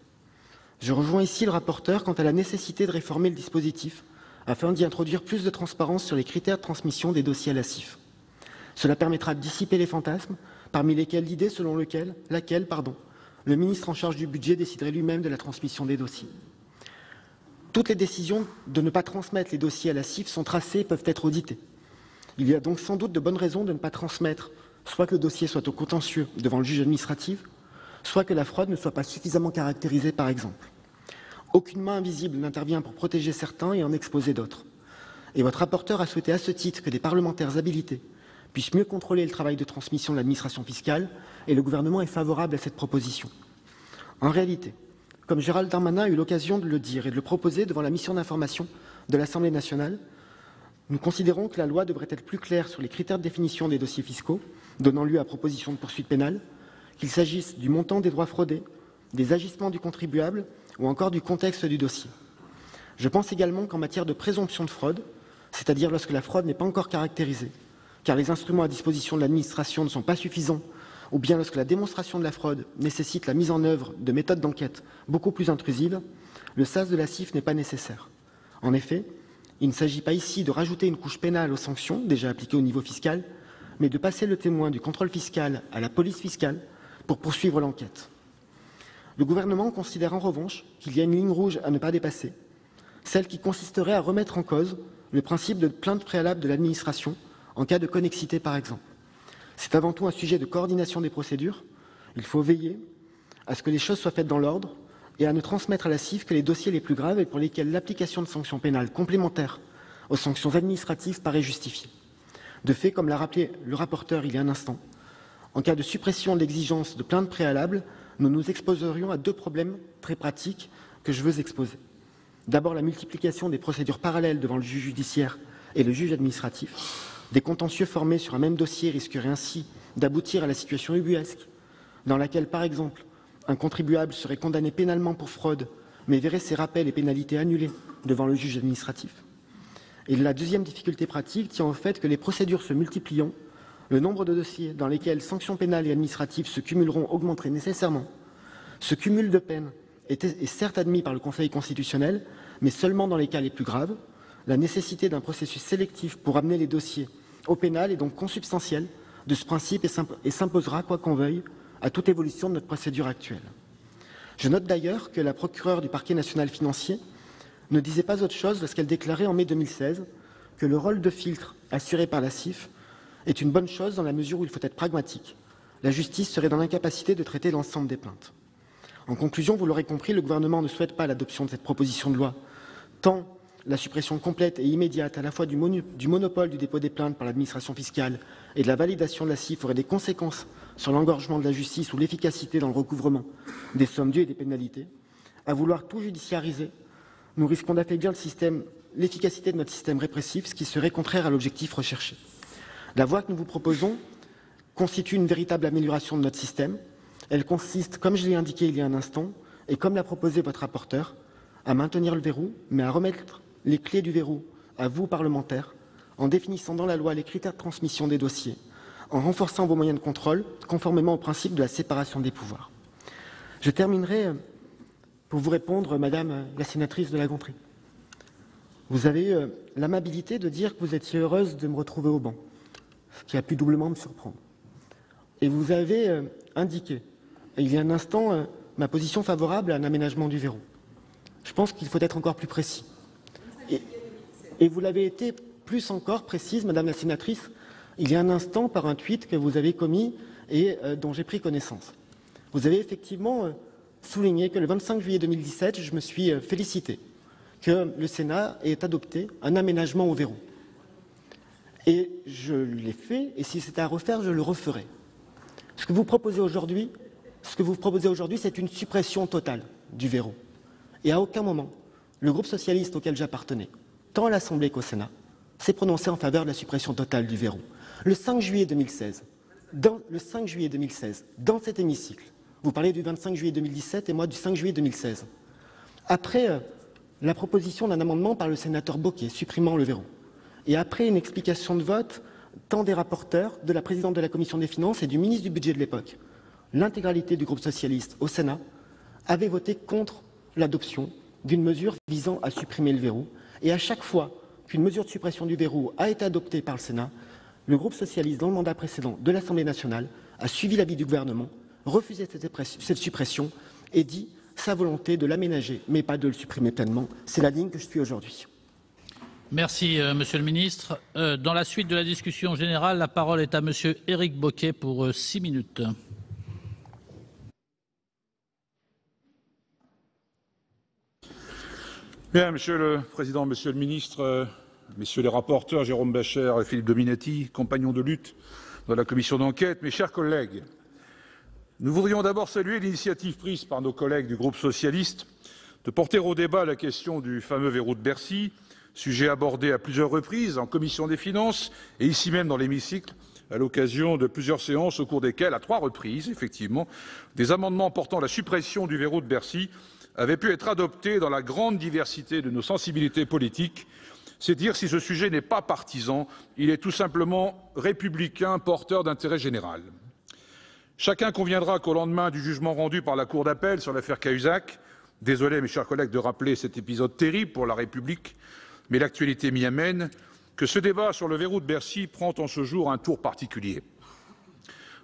Je rejoins ici le rapporteur quant à la nécessité de réformer le dispositif afin d'y introduire plus de transparence sur les critères de transmission des dossiers à la CIF. Cela permettra de dissiper les fantasmes, parmi lesquels l'idée selon laquelle le ministre en charge du budget déciderait lui-même de la transmission des dossiers. Toutes les décisions de ne pas transmettre les dossiers à la CIF sont tracées et peuvent être auditées. Il y a donc sans doute de bonnes raisons de ne pas transmettre, soit que le dossier soit au contentieux devant le juge administratif, soit que la fraude ne soit pas suffisamment caractérisée, par exemple. Aucune main invisible n'intervient pour protéger certains et en exposer d'autres. Et votre rapporteur a souhaité à ce titre que des parlementaires habilités puissent mieux contrôler le travail de transmission de l'administration fiscale, et le gouvernement est favorable à cette proposition. En réalité, comme Gérald Darmanin a eu l'occasion de le dire et de le proposer devant la mission d'information de l'Assemblée nationale, nous considérons que la loi devrait être plus claire sur les critères de définition des dossiers fiscaux, donnant lieu à proposition de poursuite pénale, qu'il s'agisse du montant des droits fraudés, des agissements du contribuable ou encore du contexte du dossier. Je pense également qu'en matière de présomption de fraude, c'est-à-dire lorsque la fraude n'est pas encore caractérisée, car les instruments à disposition de l'administration ne sont pas suffisants, ou bien lorsque la démonstration de la fraude nécessite la mise en œuvre de méthodes d'enquête beaucoup plus intrusives, le sas de la CIF n'est pas nécessaire. En effet, il ne s'agit pas ici de rajouter une couche pénale aux sanctions déjà appliquées au niveau fiscal, mais de passer le témoin du contrôle fiscal à la police fiscale pour poursuivre l'enquête. Le gouvernement considère en revanche qu'il y a une ligne rouge à ne pas dépasser, celle qui consisterait à remettre en cause le principe de plainte préalable de l'administration en cas de connexité par exemple. C'est avant tout un sujet de coordination des procédures. Il faut veiller à ce que les choses soient faites dans l'ordre et à ne transmettre à la CIF que les dossiers les plus graves et pour lesquels l'application de sanctions pénales complémentaires aux sanctions administratives paraît justifiée. De fait, comme l'a rappelé le rapporteur il y a un instant, en cas de suppression de l'exigence de plainte préalable, nous nous exposerions à deux problèmes très pratiques que je veux exposer. D'abord, la multiplication des procédures parallèles devant le juge judiciaire et le juge administratif. Des contentieux formés sur un même dossier risqueraient ainsi d'aboutir à la situation ubuesque, dans laquelle, par exemple, un contribuable serait condamné pénalement pour fraude, mais verrait ses rappels et pénalités annulés devant le juge administratif. Et la deuxième difficulté pratique tient au fait que les procédures se multipliant, le nombre de dossiers dans lesquels sanctions pénales et administratives se cumuleront augmenterait nécessairement. Ce cumul de peines est certes admis par le Conseil constitutionnel, mais seulement dans les cas les plus graves. La nécessité d'un processus sélectif pour amener les dossiers au pénal est donc consubstantielle de ce principe et s'imposera, quoi qu'on veuille, à toute évolution de notre procédure actuelle. Je note d'ailleurs que la procureure du parquet national financier ne disait pas autre chose lorsqu'elle déclarait en mai 2016 que le rôle de filtre assuré par la CIF est une bonne chose dans la mesure où il faut être pragmatique. La justice serait dans l'incapacité de traiter l'ensemble des plaintes. En conclusion, vous l'aurez compris, le gouvernement ne souhaite pas l'adoption de cette proposition de loi, tant la suppression complète et immédiate à la fois du monopole du dépôt des plaintes par l'administration fiscale et de la validation de la CIF aurait des conséquences sur l'engorgement de la justice ou l'efficacité dans le recouvrement des sommes dues et des pénalités. À vouloir tout judiciariser, nous risquons d'affaiblir l'efficacité de notre système répressif, ce qui serait contraire à l'objectif recherché. La voie que nous vous proposons constitue une véritable amélioration de notre système. Elle consiste, comme je l'ai indiqué il y a un instant, et comme l'a proposé votre rapporteur, à maintenir le verrou, mais à remettre les clés du verrou à vous, parlementaires, en définissant dans la loi les critères de transmission des dossiers, en renforçant vos moyens de contrôle, conformément au principe de la séparation des pouvoirs. Je terminerai pour vous répondre, Madame la sénatrice de La Gontrie. Vous avez eu l'amabilité de dire que vous étiez heureuse de me retrouver au banc, ce qui a pu doublement me surprendre. Et vous avez indiqué, il y a un instant, ma position favorable à un aménagement du verrou. Je pense qu'il faut être encore plus précis. Et vous l'avez été plus encore précise, Madame la sénatrice, il y a un instant, par un tweet que vous avez commis et dont j'ai pris connaissance. Vous avez effectivement souligné que le 25 juillet 2017, je me suis félicité que le Sénat ait adopté un aménagement au verrou. Et je l'ai fait, et si c'était à refaire, je le referai. Ce que vous proposez aujourd'hui, c'est une suppression totale du verrou. Et à aucun moment, le groupe socialiste auquel j'appartenais, tant à l'Assemblée qu'au Sénat, s'est prononcé en faveur de la suppression totale du verrou. Le 5 juillet 2016, dans cet hémicycle, vous parlez du 25 juillet 2017 et moi du 5 juillet 2016, après la proposition d'un amendement par le sénateur Bocquet supprimant le verrou, et après une explication de vote tant des rapporteurs, de la présidente de la Commission des finances et du ministre du budget de l'époque, l'intégralité du groupe socialiste au Sénat avait voté contre l'adoption d'une mesure visant à supprimer le verrou. Et à chaque fois qu'une mesure de suppression du verrou a été adoptée par le Sénat, le groupe socialiste, dans le mandat précédent de l'Assemblée nationale, a suivi l'avis du gouvernement, refusé cette suppression et dit sa volonté de l'aménager, mais pas de le supprimer pleinement. C'est la ligne que je suis aujourd'hui. Merci, Monsieur le Ministre. Dans la suite de la discussion générale, la parole est à Monsieur Éric Bocquet pour 6 minutes. Bien, Monsieur le Président, Monsieur le Ministre, Messieurs les rapporteurs, Jérôme Bascher et Philippe Dominetti, compagnons de lutte dans la commission d'enquête, mes chers collègues, nous voudrions d'abord saluer l'initiative prise par nos collègues du groupe socialiste de porter au débat la question du fameux verrou de Bercy, sujet abordé à plusieurs reprises en commission des finances et ici même dans l'hémicycle, à l'occasion de plusieurs séances au cours desquelles, à 3 reprises, effectivement, des amendements portant la suppression du verrou de Bercy avaient pu être adoptés dans la grande diversité de nos sensibilités politiques. C'est dire si ce sujet n'est pas partisan, il est tout simplement républicain, porteur d'intérêt général. Chacun conviendra qu'au lendemain du jugement rendu par la Cour d'appel sur l'affaire Cahuzac, désolé mes chers collègues de rappeler cet épisode terrible pour la République, mais l'actualité m'y amène, que ce débat sur le verrou de Bercy prend en ce jour un tour particulier.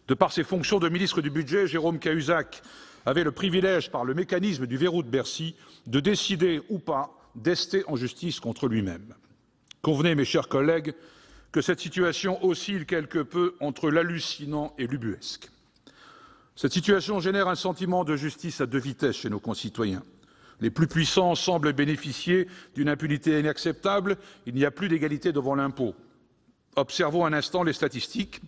De par ses fonctions de ministre du Budget, Jérôme Cahuzac avait le privilège, par le mécanisme du verrou de Bercy, de décider ou pas d'ester en justice contre lui-même. Convenez, mes chers collègues, que cette situation oscille quelque peu entre l'hallucinant et l'ubuesque. Cette situation génère un sentiment de justice à 2 vitesses chez nos concitoyens. Les plus puissants semblent bénéficier d'une impunité inacceptable, il n'y a plus d'égalité devant l'impôt. Observons un instant les statistiques.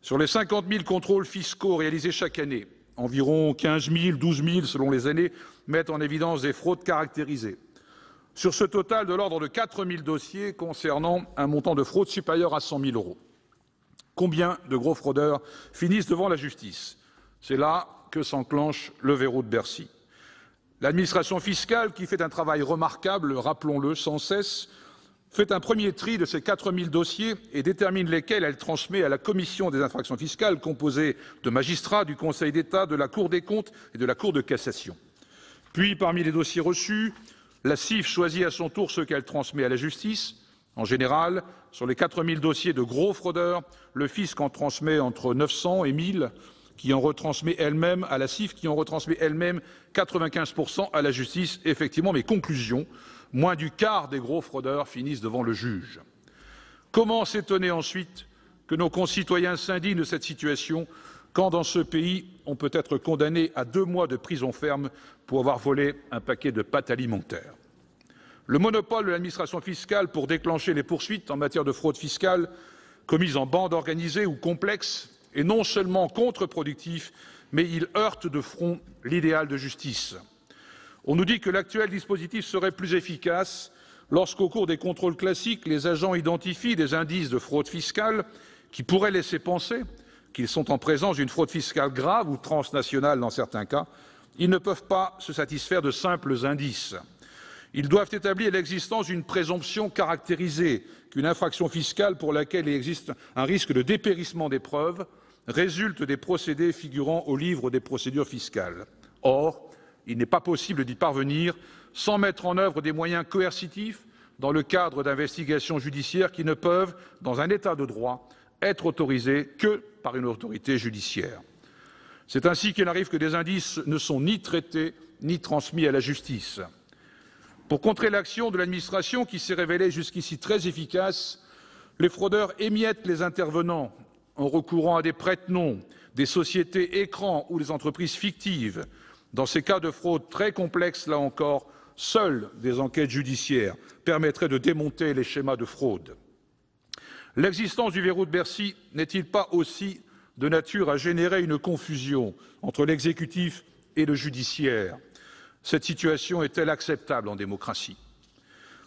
Sur les 50 000 contrôles fiscaux réalisés chaque année, environ 15 000, 12 000 selon les années, mettent en évidence des fraudes caractérisées. sur ce total de l'ordre de 4 000 dossiers concernant un montant de fraude supérieur à 100 000 €. Combien de gros fraudeurs finissent devant la justice? C'est là que s'enclenche le verrou de Bercy. L'administration fiscale, qui fait un travail remarquable, rappelons-le sans cesse, fait un premier tri de ces 4 000 dossiers et détermine lesquels elle transmet à la commission des infractions fiscales, composée de magistrats du Conseil d'État, de la Cour des comptes et de la Cour de cassation. Puis, parmi les dossiers reçus, la CIF choisit à son tour ceux qu'elle transmet à la justice. En général, sur les 4 000 dossiers de gros fraudeurs, le fisc en transmet entre 900 et 1 000, qui en retransmet elle-même à la CIF, qui en retransmet elle-même 95% à la justice. Effectivement, mes conclusions, moins du quart des gros fraudeurs finissent devant le juge. Comment s'étonner ensuite que nos concitoyens s'indignent de cette situation quand, dans ce pays, on peut être condamné à 2 mois de prison ferme pour avoir volé un paquet de pâtes alimentaires? Le monopole de l'administration fiscale pour déclencher les poursuites en matière de fraude fiscale commise en bande organisée ou complexe est non seulement contre-productif, mais il heurte de front l'idéal de justice. On nous dit que l'actuel dispositif serait plus efficace lorsqu'au cours des contrôles classiques, les agents identifient des indices de fraude fiscale qui pourraient laisser penser qu'ils sont en présence d'une fraude fiscale grave ou transnationale dans certains cas. Ils ne peuvent pas se satisfaire de simples indices. Ils doivent établir l'existence d'une présomption caractérisée qu'une infraction fiscale pour laquelle il existe un risque de dépérissement des preuves résulte des procédés figurant au livre des procédures fiscales. Or, il n'est pas possible d'y parvenir sans mettre en œuvre des moyens coercitifs dans le cadre d'investigations judiciaires qui ne peuvent, dans un État de droit, être autorisés que par une autorité judiciaire. C'est ainsi qu'il arrive que des indices ne sont ni traités ni transmis à la justice. Pour contrer l'action de l'administration, qui s'est révélée jusqu'ici très efficace, les fraudeurs émiettent les intervenants en recourant à des prête-noms, des sociétés écrans ou des entreprises fictives. Dans ces cas de fraude très complexes, là encore, seules des enquêtes judiciaires permettraient de démonter les schémas de fraude. L'existence du verrou de Bercy n'est-il pas aussi de nature à générer une confusion entre l'exécutif et le judiciaire? Cette situation est-elle acceptable en démocratie?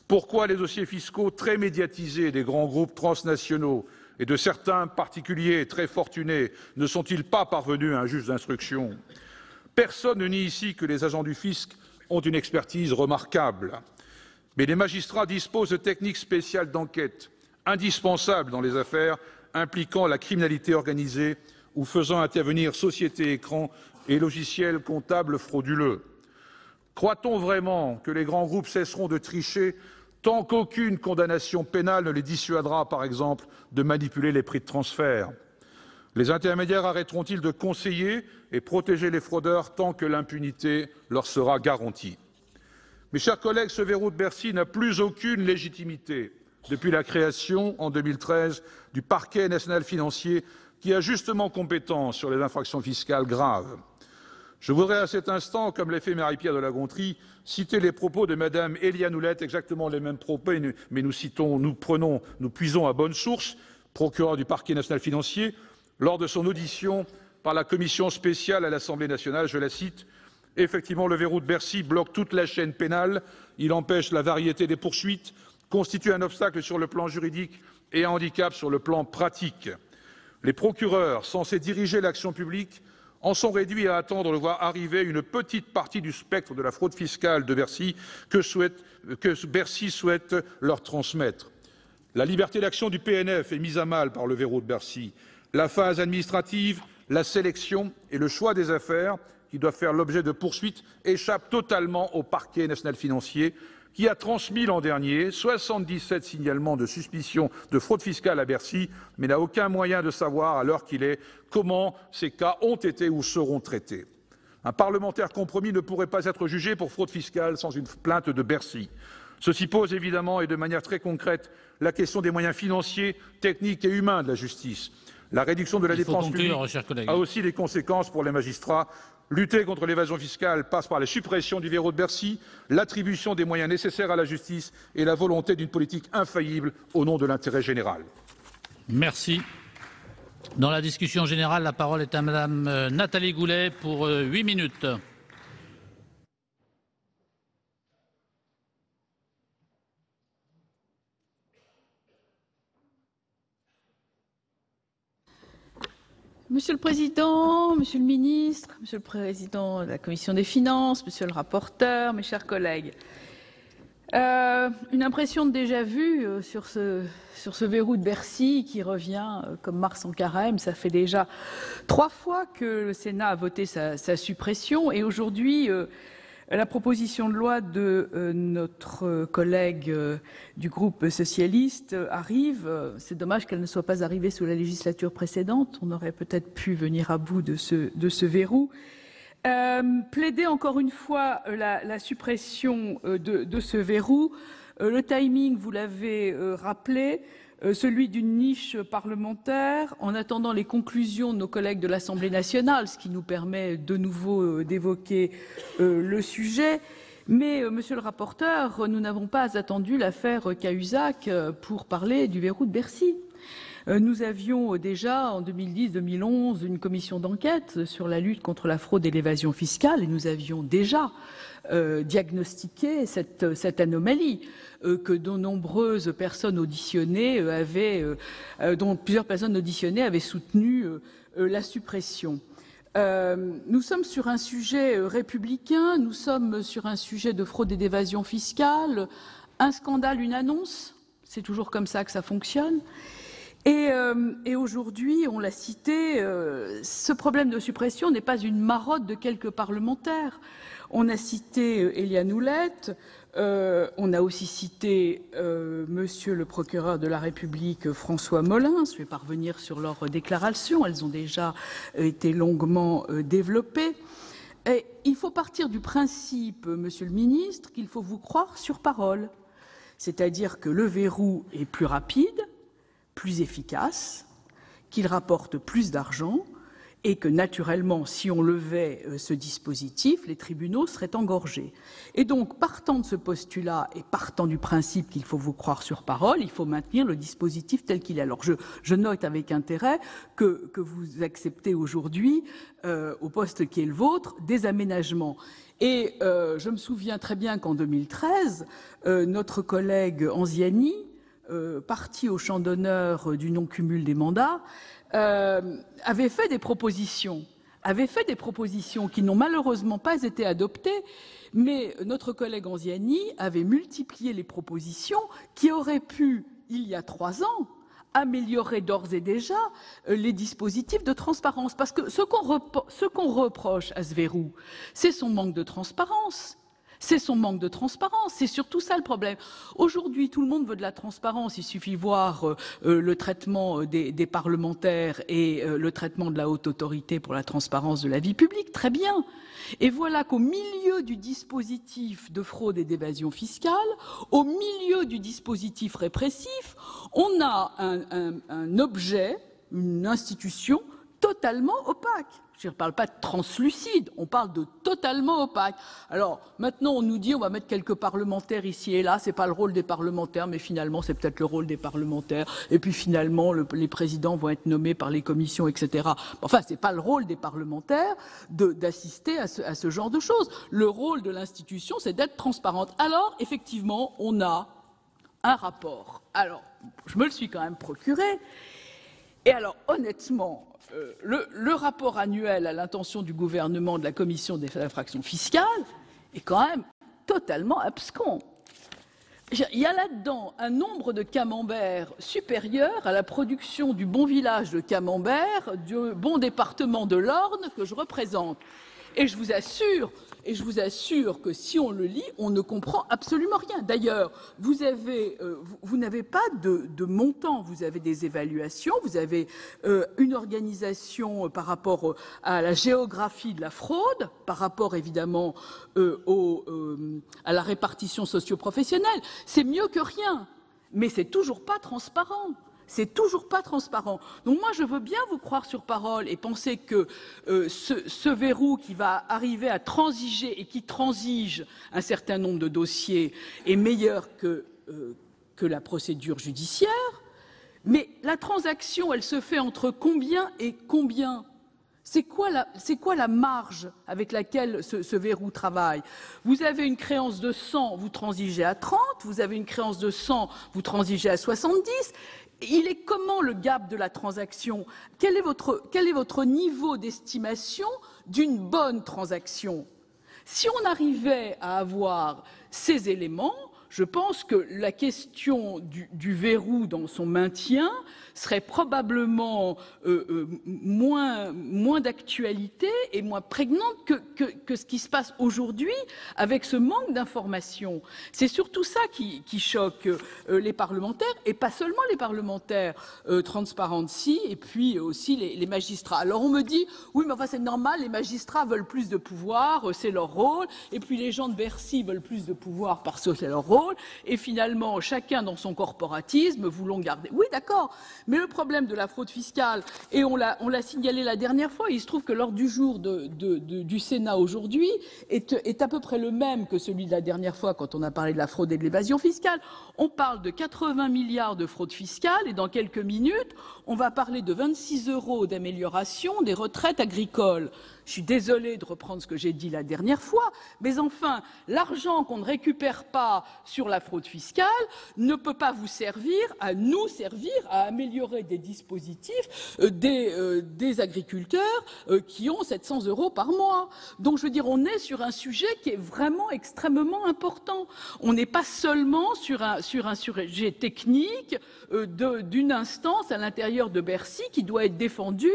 Pourquoi les dossiers fiscaux très médiatisés des grands groupes transnationaux et de certains particuliers très fortunés ne sont-ils pas parvenus à un juge d'instruction? Personne ne nie ici que les agents du fisc ont une expertise remarquable. Mais les magistrats disposent de techniques spéciales d'enquête, indispensables dans les affaires impliquant la criminalité organisée ou faisant intervenir sociétés écrans et logiciels comptables frauduleux. Croit-on vraiment que les grands groupes cesseront de tricher tant qu'aucune condamnation pénale ne les dissuadera, par exemple, de manipuler les prix de transfert? Les intermédiaires arrêteront-ils de conseiller et protéger les fraudeurs tant que l'impunité leur sera garantie? Mes chers collègues, ce verrou de Bercy n'a plus aucune légitimité depuis la création, en 2013, du parquet national financier qui a justement compétence sur les infractions fiscales graves. Je voudrais à cet instant, comme l'a fait Marie-Pierre de La Gontrie, citer les propos de Mme Éliane Houlette, exactement les mêmes propos, mais nous puisons à bonne source, procureur du parquet national financier, lors de son audition par la commission spéciale à l'Assemblée nationale. Je la cite: « Effectivement, le verrou de Bercy bloque toute la chaîne pénale, il empêche la variété des poursuites, constitue un obstacle sur le plan juridique et un handicap sur le plan pratique. Les procureurs, censés diriger l'action publique, en sont réduits à attendre de voir arriver une petite partie du spectre de la fraude fiscale de Bercy que Bercy souhaite leur transmettre. La liberté d'action du PNF est mise à mal par le verrou de Bercy. La phase administrative, la sélection et le choix des affaires qui doivent faire l'objet de poursuites échappent totalement au parquet national financier, qui a transmis l'an dernier 77 signalements de suspicion de fraude fiscale à Bercy, mais n'a aucun moyen de savoir, à l'heure qu'il est, comment ces cas ont été ou seront traités. Un parlementaire compromis ne pourrait pas être jugé pour fraude fiscale sans une plainte de Bercy. Ceci pose évidemment, et de manière très concrète, la question des moyens financiers, techniques et humains de la justice. La réduction de la dépense publique a aussi des conséquences pour les magistrats. Lutter contre l'évasion fiscale passe par la suppression du verrou de Bercy, l'attribution des moyens nécessaires à la justice et la volonté d'une politique infaillible au nom de l'intérêt général. Merci. Dans la discussion générale, la parole est à Madame Nathalie Goulet pour 8 minutes. Monsieur le Président, Monsieur le Ministre, Monsieur le Président de la Commission des Finances, Monsieur le rapporteur, mes chers collègues. Une impression de déjà-vu sur ce verrou de Bercy qui revient comme Mars en carême. Ça fait déjà 3 fois que le Sénat a voté sa suppression et aujourd'hui, la proposition de loi de notre collègue du groupe socialiste arrive. C'est dommage qu'elle ne soit pas arrivée sous la législature précédente. On aurait peut-être pu venir à bout de ce verrou. Plaider encore une fois la suppression de ce verrou. Le timing, vous l'avez rappelé, celui d'une niche parlementaire, en attendant les conclusions de nos collègues de l'Assemblée nationale, ce qui nous permet de nouveau d'évoquer le sujet. Mais, monsieur le rapporteur, nous n'avons pas attendu l'affaire Cahuzac pour parler du verrou de Bercy. Nous avions déjà, en 2010-2011, une commission d'enquête sur la lutte contre la fraude et l'évasion fiscale et nous avions déjà diagnostiqué cette anomalie que de nombreuses personnes auditionnées dont plusieurs personnes auditionnées avaient soutenu la suppression. Nous sommes sur un sujet républicain, nous sommes sur un sujet de fraude et d'évasion fiscale, un scandale, une annonce, c'est toujours comme ça que ça fonctionne. Et aujourd'hui, on l'a cité, ce problème de suppression n'est pas une marotte de quelques parlementaires. On a cité Éliane Houlette, on a aussi cité Monsieur le procureur de la République François Molins. Je vais pas revenir sur leurs déclarations, elles ont déjà été longuement développées. Et il faut partir du principe, Monsieur le ministre, qu'il faut vous croire sur parole. C'est-à-dire que le verrou est plus rapide, plus efficace, qu'il rapporte plus d'argent et que, naturellement, si on levait ce dispositif, les tribunaux seraient engorgés. Et donc, partant de ce postulat et partant du principe qu'il faut vous croire sur parole, il faut maintenir le dispositif tel qu'il est. Alors, je note avec intérêt que vous acceptez aujourd'hui, au poste qui est le vôtre, des aménagements. Et je me souviens très bien qu'en 2013, notre collègue Anziani, parti au champ d'honneur du non-cumul des mandats, avait fait des propositions qui n'ont malheureusement pas été adoptées, mais notre collègue Anziani avait multiplié les propositions qui auraient pu, il y a 3 ans, améliorer d'ores et déjà les dispositifs de transparence. Parce que ce qu'on reproche à ce verrou, c'est son manque de transparence. C'est son manque de transparence, c'est surtout ça le problème. Aujourd'hui, tout le monde veut de la transparence, il suffit voir le traitement des parlementaires et le traitement de la haute autorité pour la transparence de la vie publique, très bien. Et voilà qu'au milieu du dispositif de fraude et d'évasion fiscale, au milieu du dispositif répressif, on a un objet, une institution totalement opaque. Je ne parle pas de translucide, on parle de totalement opaque. Alors, maintenant, on nous dit on va mettre quelques parlementaires ici et là, c'est pas le rôle des parlementaires, mais finalement, c'est peut-être le rôle des parlementaires. Et puis, finalement, les présidents vont être nommés par les commissions, etc. Enfin, c'est pas le rôle des parlementaires d'assister à ce genre de choses. Le rôle de l'institution, c'est d'être transparente. Alors, effectivement, on a un rapport. Alors, je me le suis quand même procuré. Et alors, honnêtement, le rapport annuel à l'intention du gouvernement de la commission des infractions fiscales est quand même totalement abscon. Il y a là-dedans un nombre de camemberts supérieur à la production du bon village de Camembert, du bon département de l'Orne que je représente. Et je vous assure que si on le lit, on ne comprend absolument rien. D'ailleurs, vous n'avez pas de montant, vous avez des évaluations, vous avez une organisation par rapport à la géographie de la fraude, par rapport évidemment à la répartition socio-professionnelle. C'est mieux que rien, mais c'est toujours pas transparent. C'est toujours pas transparent. Donc moi, je veux bien vous croire sur parole et penser que ce verrou qui va arriver à transiger et qui transige un certain nombre de dossiers est meilleur que la procédure judiciaire. Mais la transaction, elle se fait entre combien et combien ? C'est quoi la marge avec laquelle ce verrou travaille ? Vous avez une créance de 100, vous transigez à 30, vous avez une créance de 100, vous transigez à 70. il est comment le gap de la transaction? Quel est votre niveau d'estimation d'une bonne transaction? Si on arrivait à avoir ces éléments, je pense que la question du verrou dans son maintien serait probablement moins d'actualité et moins prégnante que ce qui se passe aujourd'hui avec ce manque d'information. C'est surtout ça qui choque les parlementaires, et pas seulement les parlementaires, Transparency, et puis aussi les magistrats. Alors on me dit, oui, mais enfin c'est normal, les magistrats veulent plus de pouvoir, c'est leur rôle, et puis les gens de Bercy veulent plus de pouvoir parce que c'est leur rôle, et finalement, chacun dans son corporatisme, voulons garder. Oui, d'accord. Mais le problème de la fraude fiscale, et on l'a signalé la dernière fois, il se trouve que l'ordre du jour du Sénat aujourd'hui est à peu près le même que celui de la dernière fois quand on a parlé de la fraude et de l'évasion fiscale. On parle de 80 milliards de fraude fiscale et dans quelques minutes, on va parler de 26 € d'amélioration des retraites agricoles. Je suis désolée de reprendre ce que j'ai dit la dernière fois, mais enfin, l'argent qu'on ne récupère pas sur la fraude fiscale ne peut pas vous servir, à nous servir, à améliorer des dispositifs des agriculteurs qui ont 700 € par mois. Donc, je veux dire, on est sur un sujet qui est vraiment extrêmement important. On n'est pas seulement sur un sujet technique d'une instance à l'intérieur de Bercy qui doit être défendue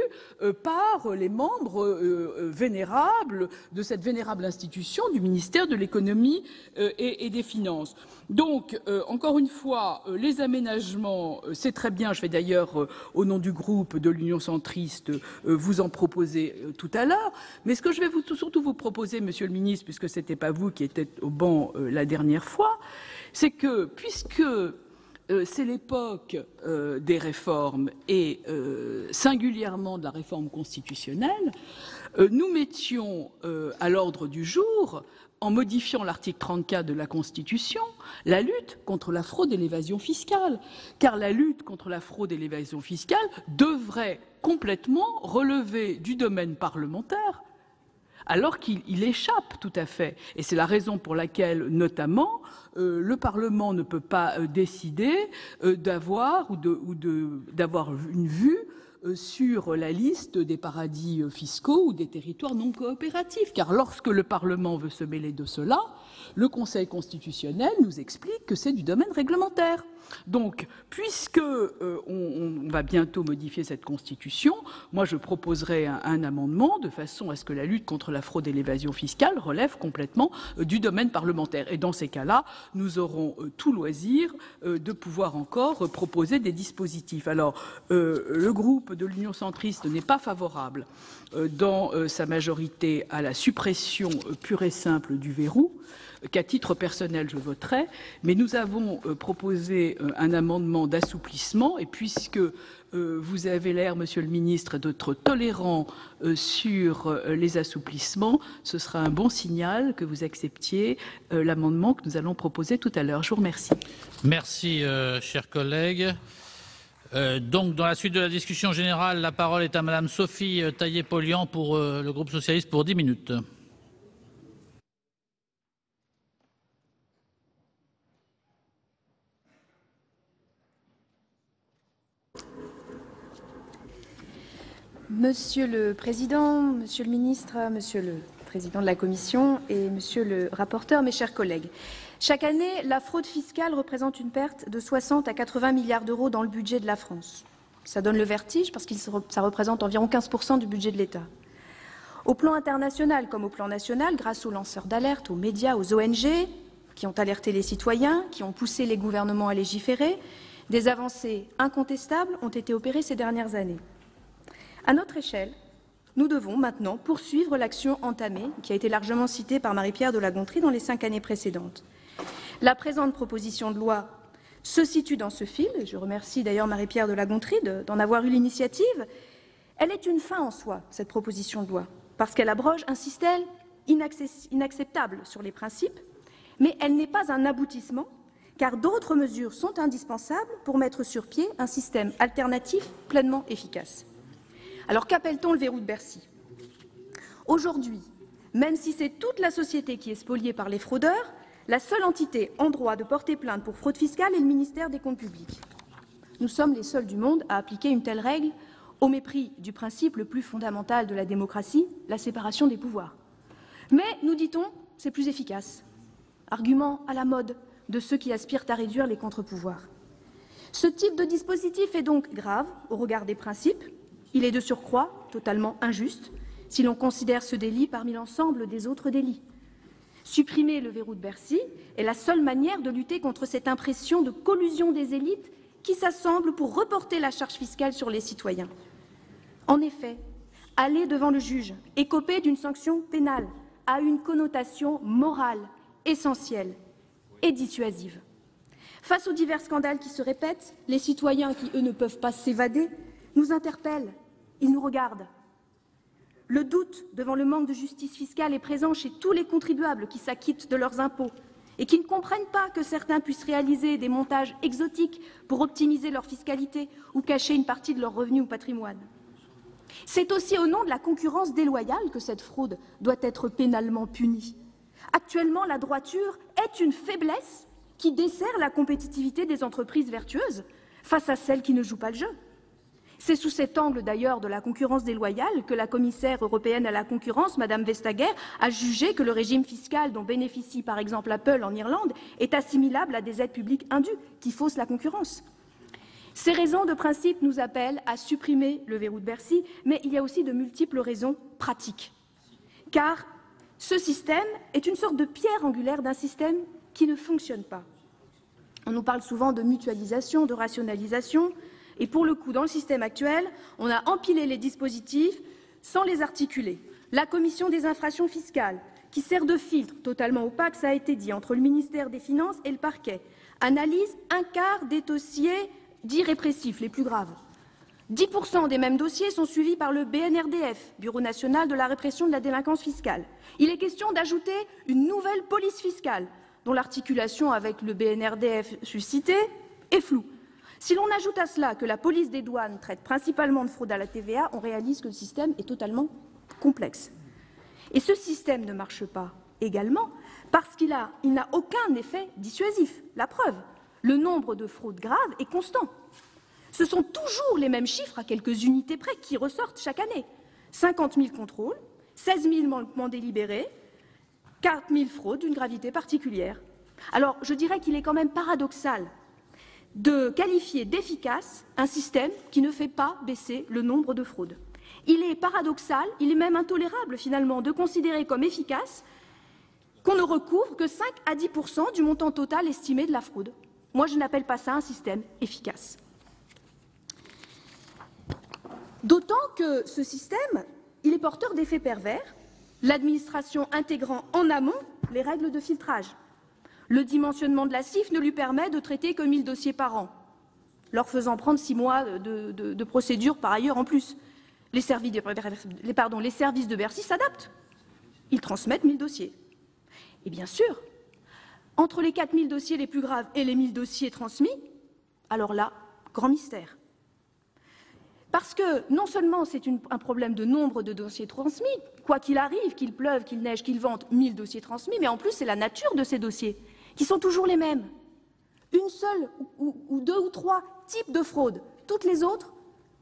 par les membres vénérable de cette vénérable institution du ministère de l'économie et des finances. Donc, encore une fois, les aménagements, c'est très bien. Je vais d'ailleurs, au nom du groupe de l'Union centriste, vous en proposer tout à l'heure. Mais ce que je vais surtout vous proposer, Monsieur le Ministre, puisque ce n'était pas vous qui étiez au banc la dernière fois, c'est que, puisque c'est l'époque des réformes et singulièrement de la réforme constitutionnelle, nous mettions à l'ordre du jour, en modifiant l'article 34 de la Constitution, la lutte contre la fraude et l'évasion fiscale. Car la lutte contre la fraude et l'évasion fiscale devrait complètement relever du domaine parlementaire, alors qu'il échappe tout à fait. Et c'est la raison pour laquelle, notamment, le Parlement ne peut pas décider d'avoir une vue sur la liste des paradis fiscaux ou des territoires non coopératifs. Car lorsque le Parlement veut se mêler de cela, le Conseil constitutionnel nous explique que c'est du domaine réglementaire. Donc, puisque on va bientôt modifier cette Constitution, moi je proposerai un amendement de façon à ce que la lutte contre la fraude et l'évasion fiscale relève complètement du domaine parlementaire. Et dans ces cas-là, nous aurons tout loisir de pouvoir encore proposer des dispositifs. Alors, le groupe de l'Union centriste n'est pas favorable dans sa majorité à la suppression pure et simple du verrou, qu'à titre personnel je voterai, mais nous avons proposé un amendement d'assouplissement, et puisque vous avez l'air, Monsieur le Ministre, d'être tolérant sur les assouplissements, ce sera un bon signal que vous acceptiez l'amendement que nous allons proposer tout à l'heure. Je vous remercie. Merci, chers collègues. Donc, dans la suite de la discussion générale, la parole est à Madame Sophie Taillé-Polian pour le groupe socialiste pour 10 minutes. Monsieur le Président, Monsieur le Ministre, Monsieur le Président de la Commission et Monsieur le rapporteur, mes chers collègues. Chaque année, la fraude fiscale représente une perte de 60 à 80 milliards d'euros dans le budget de la France. Ça donne le vertige parce que ça représente environ 15% du budget de l'État. Au plan international comme au plan national, grâce aux lanceurs d'alerte, aux médias, aux ONG, qui ont alerté les citoyens, qui ont poussé les gouvernements à légiférer, des avancées incontestables ont été opérées ces dernières années. À notre échelle, nous devons maintenant poursuivre l'action entamée, qui a été largement citée par Marie-Pierre de La Gontrie dans les 5 années précédentes. La présente proposition de loi se situe dans ce fil, et je remercie d'ailleurs Marie-Pierre de La Gontrie d'en avoir eu l'initiative. Elle est une fin en soi, cette proposition de loi, parce qu'elle abroge un système inacceptable sur les principes, mais elle n'est pas un aboutissement, car d'autres mesures sont indispensables pour mettre sur pied un système alternatif pleinement efficace. Alors qu'appelle-t-on le verrou de Bercy? Aujourd'hui, même si c'est toute la société qui est spoliée par les fraudeurs, la seule entité en droit de porter plainte pour fraude fiscale est le ministère des Comptes publics. Nous sommes les seuls du monde à appliquer une telle règle au mépris du principe le plus fondamental de la démocratie, la séparation des pouvoirs. Mais, nous dit-on, c'est plus efficace. Argument à la mode de ceux qui aspirent à réduire les contre-pouvoirs. Ce type de dispositif est donc grave au regard des principes. Il est de surcroît totalement injuste si l'on considère ce délit parmi l'ensemble des autres délits. Supprimer le verrou de Bercy est la seule manière de lutter contre cette impression de collusion des élites qui s'assemblent pour reporter la charge fiscale sur les citoyens. En effet, aller devant le juge, écoper d'une sanction pénale, a une connotation morale essentielle et dissuasive. Face aux divers scandales qui se répètent, les citoyens qui, eux, ne peuvent pas s'évader, nous interpellent, ils nous regardent. Le doute devant le manque de justice fiscale est présent chez tous les contribuables qui s'acquittent de leurs impôts et qui ne comprennent pas que certains puissent réaliser des montages exotiques pour optimiser leur fiscalité ou cacher une partie de leurs revenus ou patrimoine. C'est aussi au nom de la concurrence déloyale que cette fraude doit être pénalement punie. Actuellement, la droiture est une faiblesse qui dessert la compétitivité des entreprises vertueuses face à celles qui ne jouent pas le jeu. C'est sous cet angle d'ailleurs de la concurrence déloyale que la commissaire européenne à la concurrence, Madame Vestager, a jugé que le régime fiscal dont bénéficie par exemple Apple en Irlande est assimilable à des aides publiques indues qui faussent la concurrence. Ces raisons de principe nous appellent à supprimer le verrou de Bercy, mais il y a aussi de multiples raisons pratiques. Car ce système est une sorte de pierre angulaire d'un système qui ne fonctionne pas. On nous parle souvent de mutualisation, de rationalisation, et pour le coup, dans le système actuel, on a empilé les dispositifs sans les articuler. La commission des infractions fiscales, qui sert de filtre totalement opaque, ça a été dit, entre le ministère des Finances et le parquet, analyse un quart des dossiers dits répressifs, les plus graves. 10% des mêmes dossiers sont suivis par le BNRDF, Bureau national de la répression de la délinquance fiscale. Il est question d'ajouter une nouvelle police fiscale, dont l'articulation avec le BNRDF suscité est floue. Si l'on ajoute à cela que la police des douanes traite principalement de fraude à la TVA, on réalise que le système est totalement complexe. Et ce système ne marche pas également parce qu'il n'a aucun effet dissuasif. La preuve, le nombre de fraudes graves est constant. Ce sont toujours les mêmes chiffres, à quelques unités près, qui ressortent chaque année. 50 000 contrôles, 16 000 manquements délibérés, 4 000 fraudes d'une gravité particulière. Alors, je dirais qu'il est quand même paradoxal de qualifier d'efficace un système qui ne fait pas baisser le nombre de fraudes. Il est paradoxal, il est même intolérable finalement de considérer comme efficace qu'on ne recouvre que 5 à 10% du montant total estimé de la fraude. Moi, je n'appelle pas ça un système efficace. D'autant que ce système, il est porteur d'effets pervers, l'administration intégrant en amont les règles de filtrage. Le dimensionnement de la CIF ne lui permet de traiter que 1000 dossiers par an, leur faisant prendre 6 mois de procédure par ailleurs en plus. Les services de Bercy s'adaptent. Ils transmettent 1000 dossiers. Et bien sûr, entre les 4000 dossiers les plus graves et les 1000 dossiers transmis, alors là, grand mystère. Parce que non seulement c'est un problème de nombre de dossiers transmis, quoi qu'il arrive, qu'il pleuve, qu'il neige, qu'il vente, 1000 dossiers transmis, mais en plus c'est la nature de ces dossiers, qui sont toujours les mêmes. Une seule ou 2 ou 3 types de fraude, toutes les autres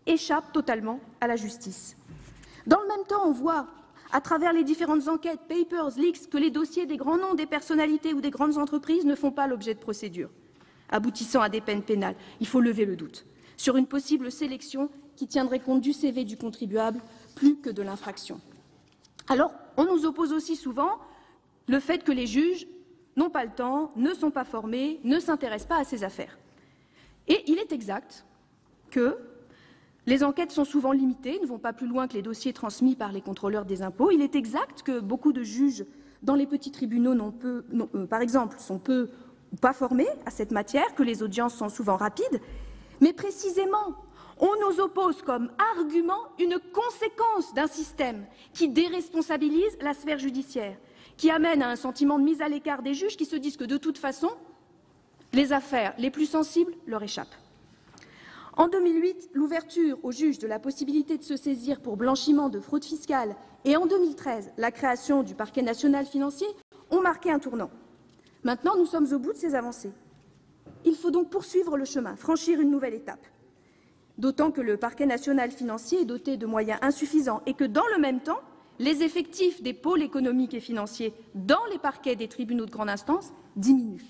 échappent totalement à la justice. Dans le même temps, on voit, à travers les différentes enquêtes, papers, leaks, que les dossiers des grands noms, des personnalités ou des grandes entreprises ne font pas l'objet de procédures, aboutissant à des peines pénales. Il faut lever le doute sur une possible sélection qui tiendrait compte du CV du contribuable plus que de l'infraction. Alors, on nous oppose aussi souvent le fait que les juges n'ont pas le temps, ne sont pas formés, ne s'intéressent pas à ces affaires. Et il est exact que les enquêtes sont souvent limitées, ne vont pas plus loin que les dossiers transmis par les contrôleurs des impôts. Il est exact que beaucoup de juges dans les petits tribunaux, par exemple, sont peu ou pas formés à cette matière, que les audiences sont souvent rapides, mais précisément, on nous oppose comme argument une conséquence d'un système qui déresponsabilise la sphère judiciaire, qui amène à un sentiment de mise à l'écart des juges qui se disent que de toute façon, les affaires les plus sensibles leur échappent. En 2008, l'ouverture aux juges de la possibilité de se saisir pour blanchiment de fraude fiscale et en 2013, la création du parquet national financier ont marqué un tournant. Maintenant, nous sommes au bout de ces avancées. il faut donc poursuivre le chemin, franchir une nouvelle étape. D'autant que le parquet national financier est doté de moyens insuffisants et que, dans le même temps, les effectifs des pôles économiques et financiers dans les parquets des tribunaux de grande instance diminuent.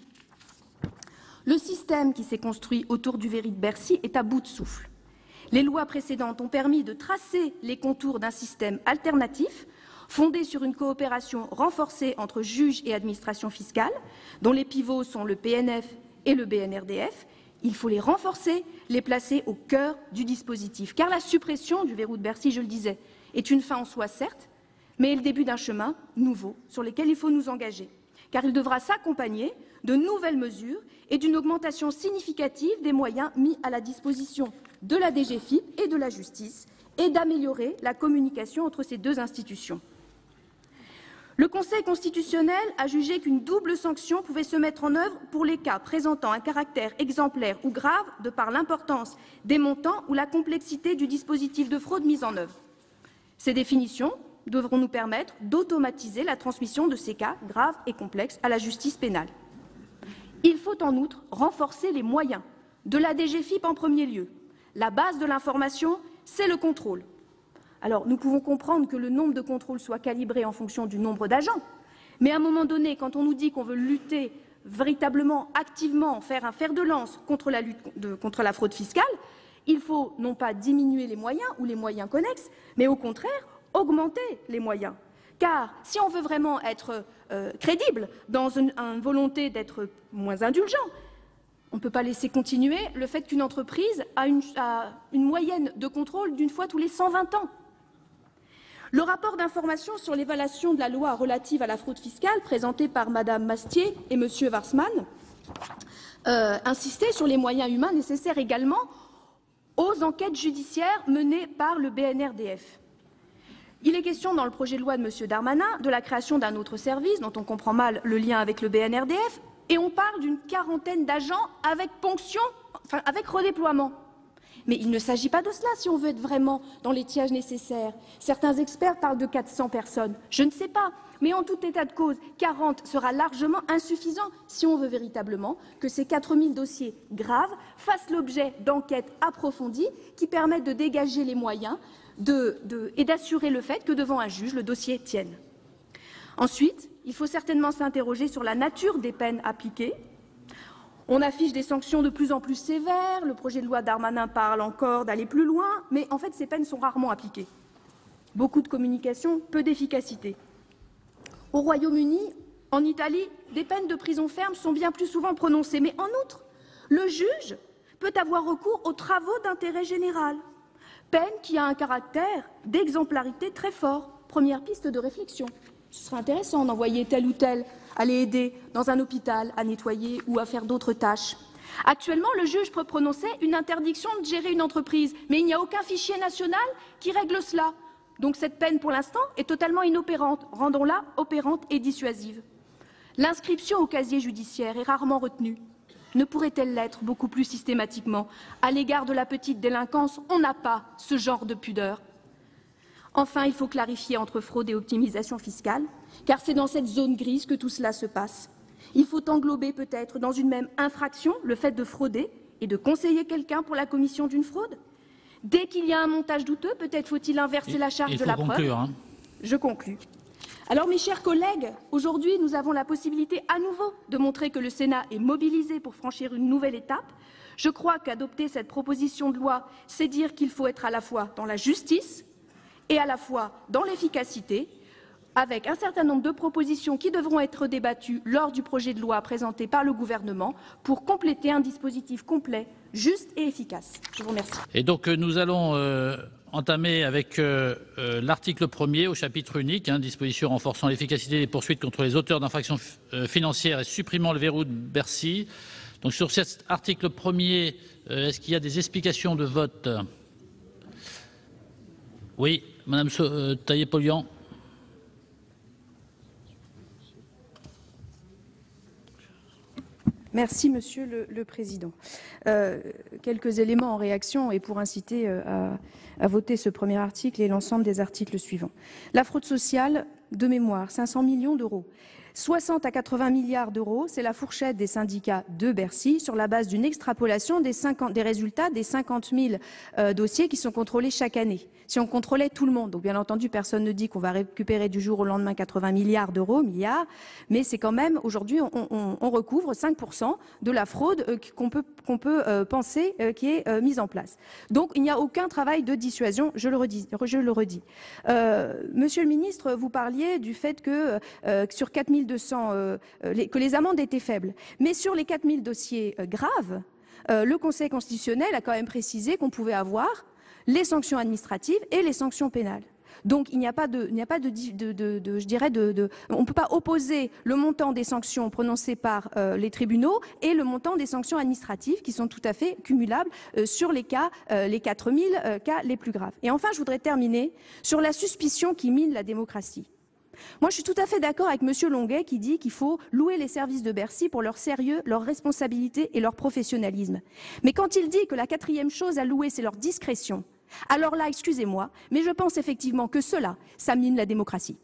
Le système qui s'est construit autour du verrou de Bercy est à bout de souffle. Les lois précédentes ont permis de tracer les contours d'un système alternatif, fondé sur une coopération renforcée entre juges et administration fiscale, dont les pivots sont le PNF et le BNRDF. Il faut les renforcer, les placer au cœur du dispositif. Car la suppression du verrou de Bercy, je le disais, est une fin en soi, certes, mais est le début d'un chemin nouveau sur lequel il faut nous engager. Car il devra s'accompagner de nouvelles mesures et d'une augmentation significative des moyens mis à la disposition de la DGFiP et de la justice, et d'améliorer la communication entre ces deux institutions. Le Conseil constitutionnel a jugé qu'une double sanction pouvait se mettre en œuvre pour les cas présentant un caractère exemplaire ou grave de par l'importance des montants ou la complexité du dispositif de fraude mis en œuvre. Ces définitions devront nous permettre d'automatiser la transmission de ces cas graves et complexes à la justice pénale. Il faut en outre renforcer les moyens de la DGFiP en premier lieu. La base de l'information, c'est le contrôle. Alors, nous pouvons comprendre que le nombre de contrôles soit calibré en fonction du nombre d'agents, mais à un moment donné, quand on nous dit qu'on veut lutter véritablement, activement, faire un fer de lance contre la fraude fiscale, il faut non pas diminuer les moyens ou les moyens connexes, mais au contraire, augmenter les moyens. Car si on veut vraiment être crédible dans une volonté d'être moins indulgent, on ne peut pas laisser continuer le fait qu'une entreprise a une moyenne de contrôle d'une fois tous les 120 ans. Le rapport d'information sur l'évaluation de la loi relative à la fraude fiscale, présenté par Mme Mastier et M. Warsmann, insistait sur les moyens humains nécessaires également aux enquêtes judiciaires menées par le BNRDF. Il est question dans le projet de loi de M. Darmanin de la création d'un autre service dont on comprend mal le lien avec le BNRDF, et on parle d'une quarantaine d'agents avec ponction, enfin avec redéploiement. Mais il ne s'agit pas de cela si on veut être vraiment dans l'étiage nécessaire. Certains experts parlent de 400 personnes. Je ne sais pas. Mais en tout état de cause, 40 sera largement insuffisant si on veut véritablement que ces 4000 dossiers graves fassent l'objet d'enquêtes approfondies qui permettent de dégager les moyens et d'assurer le fait que devant un juge, le dossier tienne. Ensuite, il faut certainement s'interroger sur la nature des peines appliquées. On affiche des sanctions de plus en plus sévères, le projet de loi Darmanin parle encore d'aller plus loin, mais en fait ces peines sont rarement appliquées. Beaucoup de communication, peu d'efficacité. Au Royaume-Uni, en Italie, des peines de prison ferme sont bien plus souvent prononcées, mais en outre, le juge peut avoir recours aux travaux d'intérêt général, peine qui a un caractère d'exemplarité très fort. Première piste de réflexion. Ce serait intéressant d'envoyer tel ou tel aller aider dans un hôpital à nettoyer ou à faire d'autres tâches. Actuellement, le juge peut prononcer une interdiction de gérer une entreprise, mais il n'y a aucun fichier national qui règle cela. Donc cette peine, pour l'instant, est totalement inopérante. Rendons-la opérante et dissuasive. L'inscription au casier judiciaire est rarement retenue. Ne pourrait-elle l'être beaucoup plus systématiquement? À l'égard de la petite délinquance, on n'a pas ce genre de pudeur. Enfin, il faut clarifier entre fraude et optimisation fiscale, car c'est dans cette zone grise que tout cela se passe. Il faut englober peut-être dans une même infraction le fait de frauder et de conseiller quelqu'un pour la commission d'une fraude. Dès qu'il y a un montage douteux, peut-être faut-il inverser la charge de la preuve. Hein. Je conclus. Alors, mes chers collègues, aujourd'hui, nous avons la possibilité à nouveau de montrer que le Sénat est mobilisé pour franchir une nouvelle étape. Je crois qu'adopter cette proposition de loi, c'est dire qu'il faut être à la fois dans la justice et à la fois dans l'efficacité, avec un certain nombre de propositions qui devront être débattues lors du projet de loi présenté par le gouvernement pour compléter un dispositif complet, juste et efficace. Je vous remercie. Et donc nous allons entamer avec l'article 1er au chapitre unique, dispositions renforçant l'efficacité des poursuites contre les auteurs d'infractions financières et supprimant le verrou de Bercy. Donc sur cet article 1er, est-ce qu'il y a des explications de vote? Oui, Madame Taillé-Polian. Merci, Monsieur le Président. Quelques éléments en réaction et pour inciter à voter ce premier article et l'ensemble des articles suivants. La fraude sociale de mémoire, 500 millions d'euros. 60 à 80 milliards d'euros, c'est la fourchette des syndicats de Bercy sur la base d'une extrapolation des résultats des 50 000 dossiers qui sont contrôlés chaque année. Si on contrôlait tout le monde, donc bien entendu personne ne dit qu'on va récupérer du jour au lendemain 80 milliards d'euros, mais c'est quand même aujourd'hui on recouvre 5% de la fraude qu'on peut penser qui est mise en place. Donc il n'y a aucun travail de dissuasion, je le redis. Monsieur le ministre, vous parliez du fait que sur 4200 que les amendes étaient faibles, mais sur les 4000 dossiers graves, le Conseil constitutionnel a quand même précisé qu'on pouvait avoir les sanctions administratives et les sanctions pénales. Donc il n'y a pas de, on ne peut pas opposer le montant des sanctions prononcées par les tribunaux et le montant des sanctions administratives qui sont tout à fait cumulables sur les cas, les 4000 cas les plus graves. Et enfin, je voudrais terminer sur la suspicion qui mine la démocratie. Moi, je suis tout à fait d'accord avec Monsieur Longuet qui dit qu'il faut louer les services de Bercy pour leur sérieux, leur responsabilité et leur professionnalisme. Mais quand il dit que la quatrième chose à louer, c'est leur discrétion, alors là, excusez-moi, mais je pense effectivement que cela, ça mine la démocratie.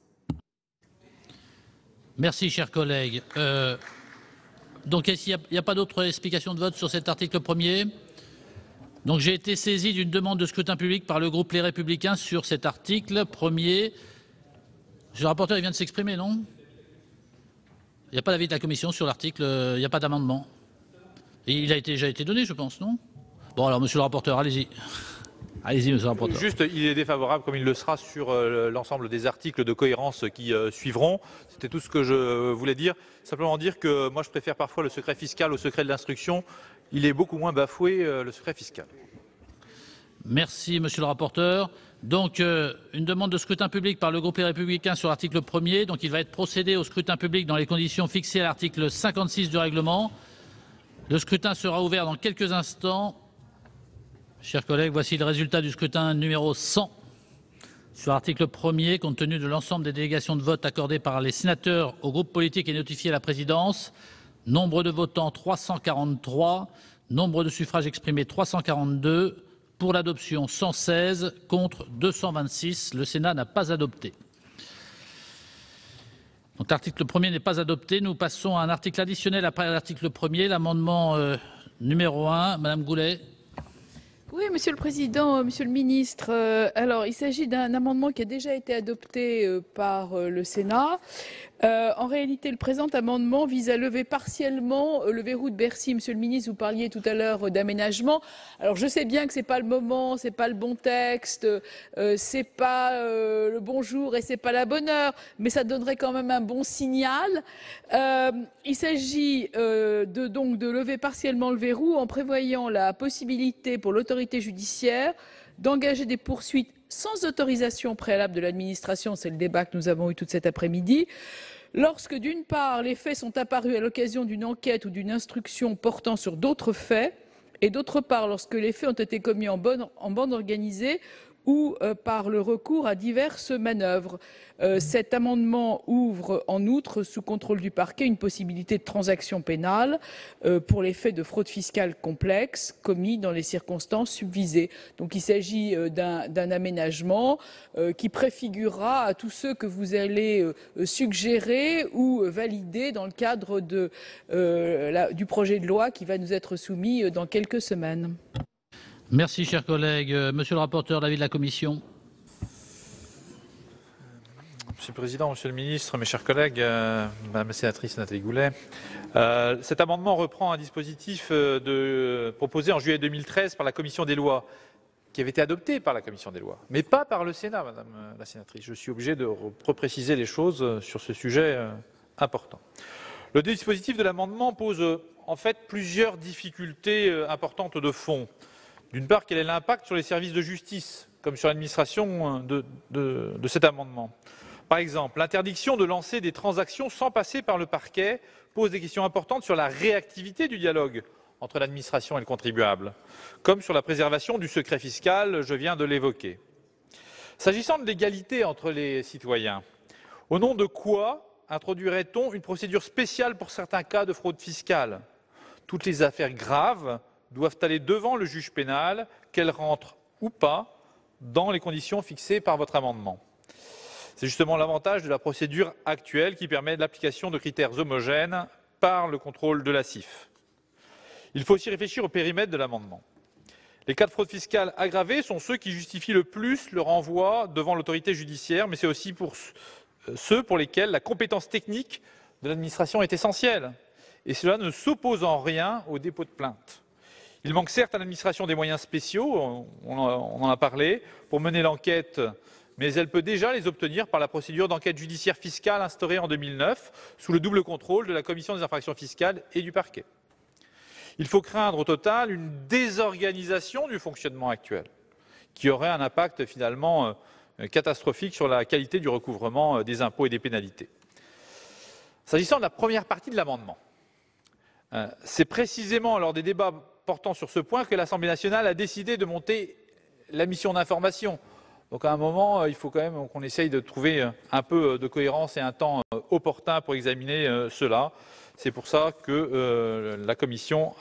Merci, chers collègues. Donc, il n'y a pas d'autres explications de vote sur cet article premier? Donc, j'ai été saisi d'une demande de scrutin public par le groupe Les Républicains sur cet article premier. Le rapporteur, il vient de s'exprimer, non? Il n'y a pas d'avis de la commission sur l'article, il n'y a pas d'amendement. Il a déjà été donné, je pense, non? Bon, alors, monsieur le rapporteur, allez-y. Allez-y, monsieur le rapporteur. Juste, il est défavorable, comme il le sera, sur l'ensemble des articles de cohérence qui suivront. C'était tout ce que je voulais dire. Simplement dire que moi, je préfère parfois le secret fiscal au secret de l'instruction. Il est beaucoup moins bafoué, le secret fiscal. Merci, monsieur le rapporteur. Donc, une demande de scrutin public par le groupe Les Républicains sur l'article 1er. Donc, il va être procédé au scrutin public dans les conditions fixées à l'article 56 du règlement. Le scrutin sera ouvert dans quelques instants. Chers collègues, voici le résultat du scrutin numéro 100 sur l'article 1er. Compte tenu de l'ensemble des délégations de vote accordées par les sénateurs aux groupes politiques et notifiées à la présidence, nombre de votants 343, nombre de suffrages exprimés 342, pour l'adoption 116, contre 226. Le Sénat n'a pas adopté. Donc l'article 1er n'est pas adopté. Nous passons à un article additionnel après l'article 1er, l'amendement numéro 1. Madame Goulet. Oui, Monsieur le Président, Monsieur le Ministre. Alors, il s'agit d'un amendement qui a déjà été adopté par le Sénat. En réalité, le présent amendement vise à lever partiellement le verrou de Bercy. Monsieur le Ministre, vous parliez tout à l'heure d'aménagement. Alors, je sais bien que c'est pas le moment, c'est pas le bon texte, c'est pas le bon jour et c'est pas la bonne heure, mais ça donnerait quand même un bon signal. Il s'agit donc de lever partiellement le verrou en prévoyant la possibilité pour l'autorité judiciaire d'engager des poursuites sans autorisation préalable de l'administration, c'est le débat que nous avons eu toute cet après-midi, lorsque d'une part les faits sont apparus à l'occasion d'une enquête ou d'une instruction portant sur d'autres faits, et d'autre part lorsque les faits ont été commis en bande organisée ou par le recours à diverses manœuvres. Cet amendement ouvre en outre, sous contrôle du parquet, une possibilité de transaction pénale pour les faits de fraude fiscale complexe commis dans les circonstances subvisées. Donc il s'agit d'un aménagement qui préfigurera à tous ceux que vous allez suggérer ou valider dans le cadre du projet de loi qui va nous être soumis dans quelques semaines. Merci, chers collègues. Monsieur le rapporteur, l'avis de la commission. Monsieur le Président, Monsieur le Ministre, mes chers collègues, Madame la sénatrice Nathalie Goulet, cet amendement reprend un dispositif proposé en juillet 2013 par la Commission des lois, qui avait été adopté par la Commission des lois, mais pas par le Sénat, Madame la sénatrice. Je suis obligé de repréciser les choses sur ce sujet important. Le dispositif de l'amendement pose en fait plusieurs difficultés importantes de fond. D'une part, quel est l'impact sur les services de justice, comme sur l'administration de cet amendement? Par exemple, l'interdiction de lancer des transactions sans passer par le parquet pose des questions importantes sur la réactivité du dialogue entre l'administration et le contribuable, comme sur la préservation du secret fiscal, je viens de l'évoquer. S'agissant de l'égalité entre les citoyens, au nom de quoi introduirait-on une procédure spéciale pour certains cas de fraude fiscale? Toutes les affaires graves doivent aller devant le juge pénal, qu'elles rentrent ou pas dans les conditions fixées par votre amendement. C'est justement l'avantage de la procédure actuelle qui permet l'application de critères homogènes par le contrôle de la CIF. Il faut aussi réfléchir au périmètre de l'amendement. Les cas de fraude fiscale aggravée sont ceux qui justifient le plus le renvoi devant l'autorité judiciaire, mais c'est aussi pour ceux pour lesquels la compétence technique de l'administration est essentielle. Et cela ne s'oppose en rien au dépôt de plainte. Il manque certes à l'administration des moyens spéciaux, on en a parlé, pour mener l'enquête, mais elle peut déjà les obtenir par la procédure d'enquête judiciaire fiscale instaurée en 2009, sous le double contrôle de la Commission des infractions fiscales et du parquet. Il faut craindre au total une désorganisation du fonctionnement actuel, qui aurait un impact finalement catastrophique sur la qualité du recouvrement des impôts et des pénalités. S'agissant de la première partie de l'amendement, c'est précisément lors des débats portant sur ce point que l'Assemblée nationale a décidé de monter la mission d'information. Donc à un moment, il faut quand même qu'on essaye de trouver un peu de cohérence et un temps opportun pour examiner cela. C'est pour ça que la Commission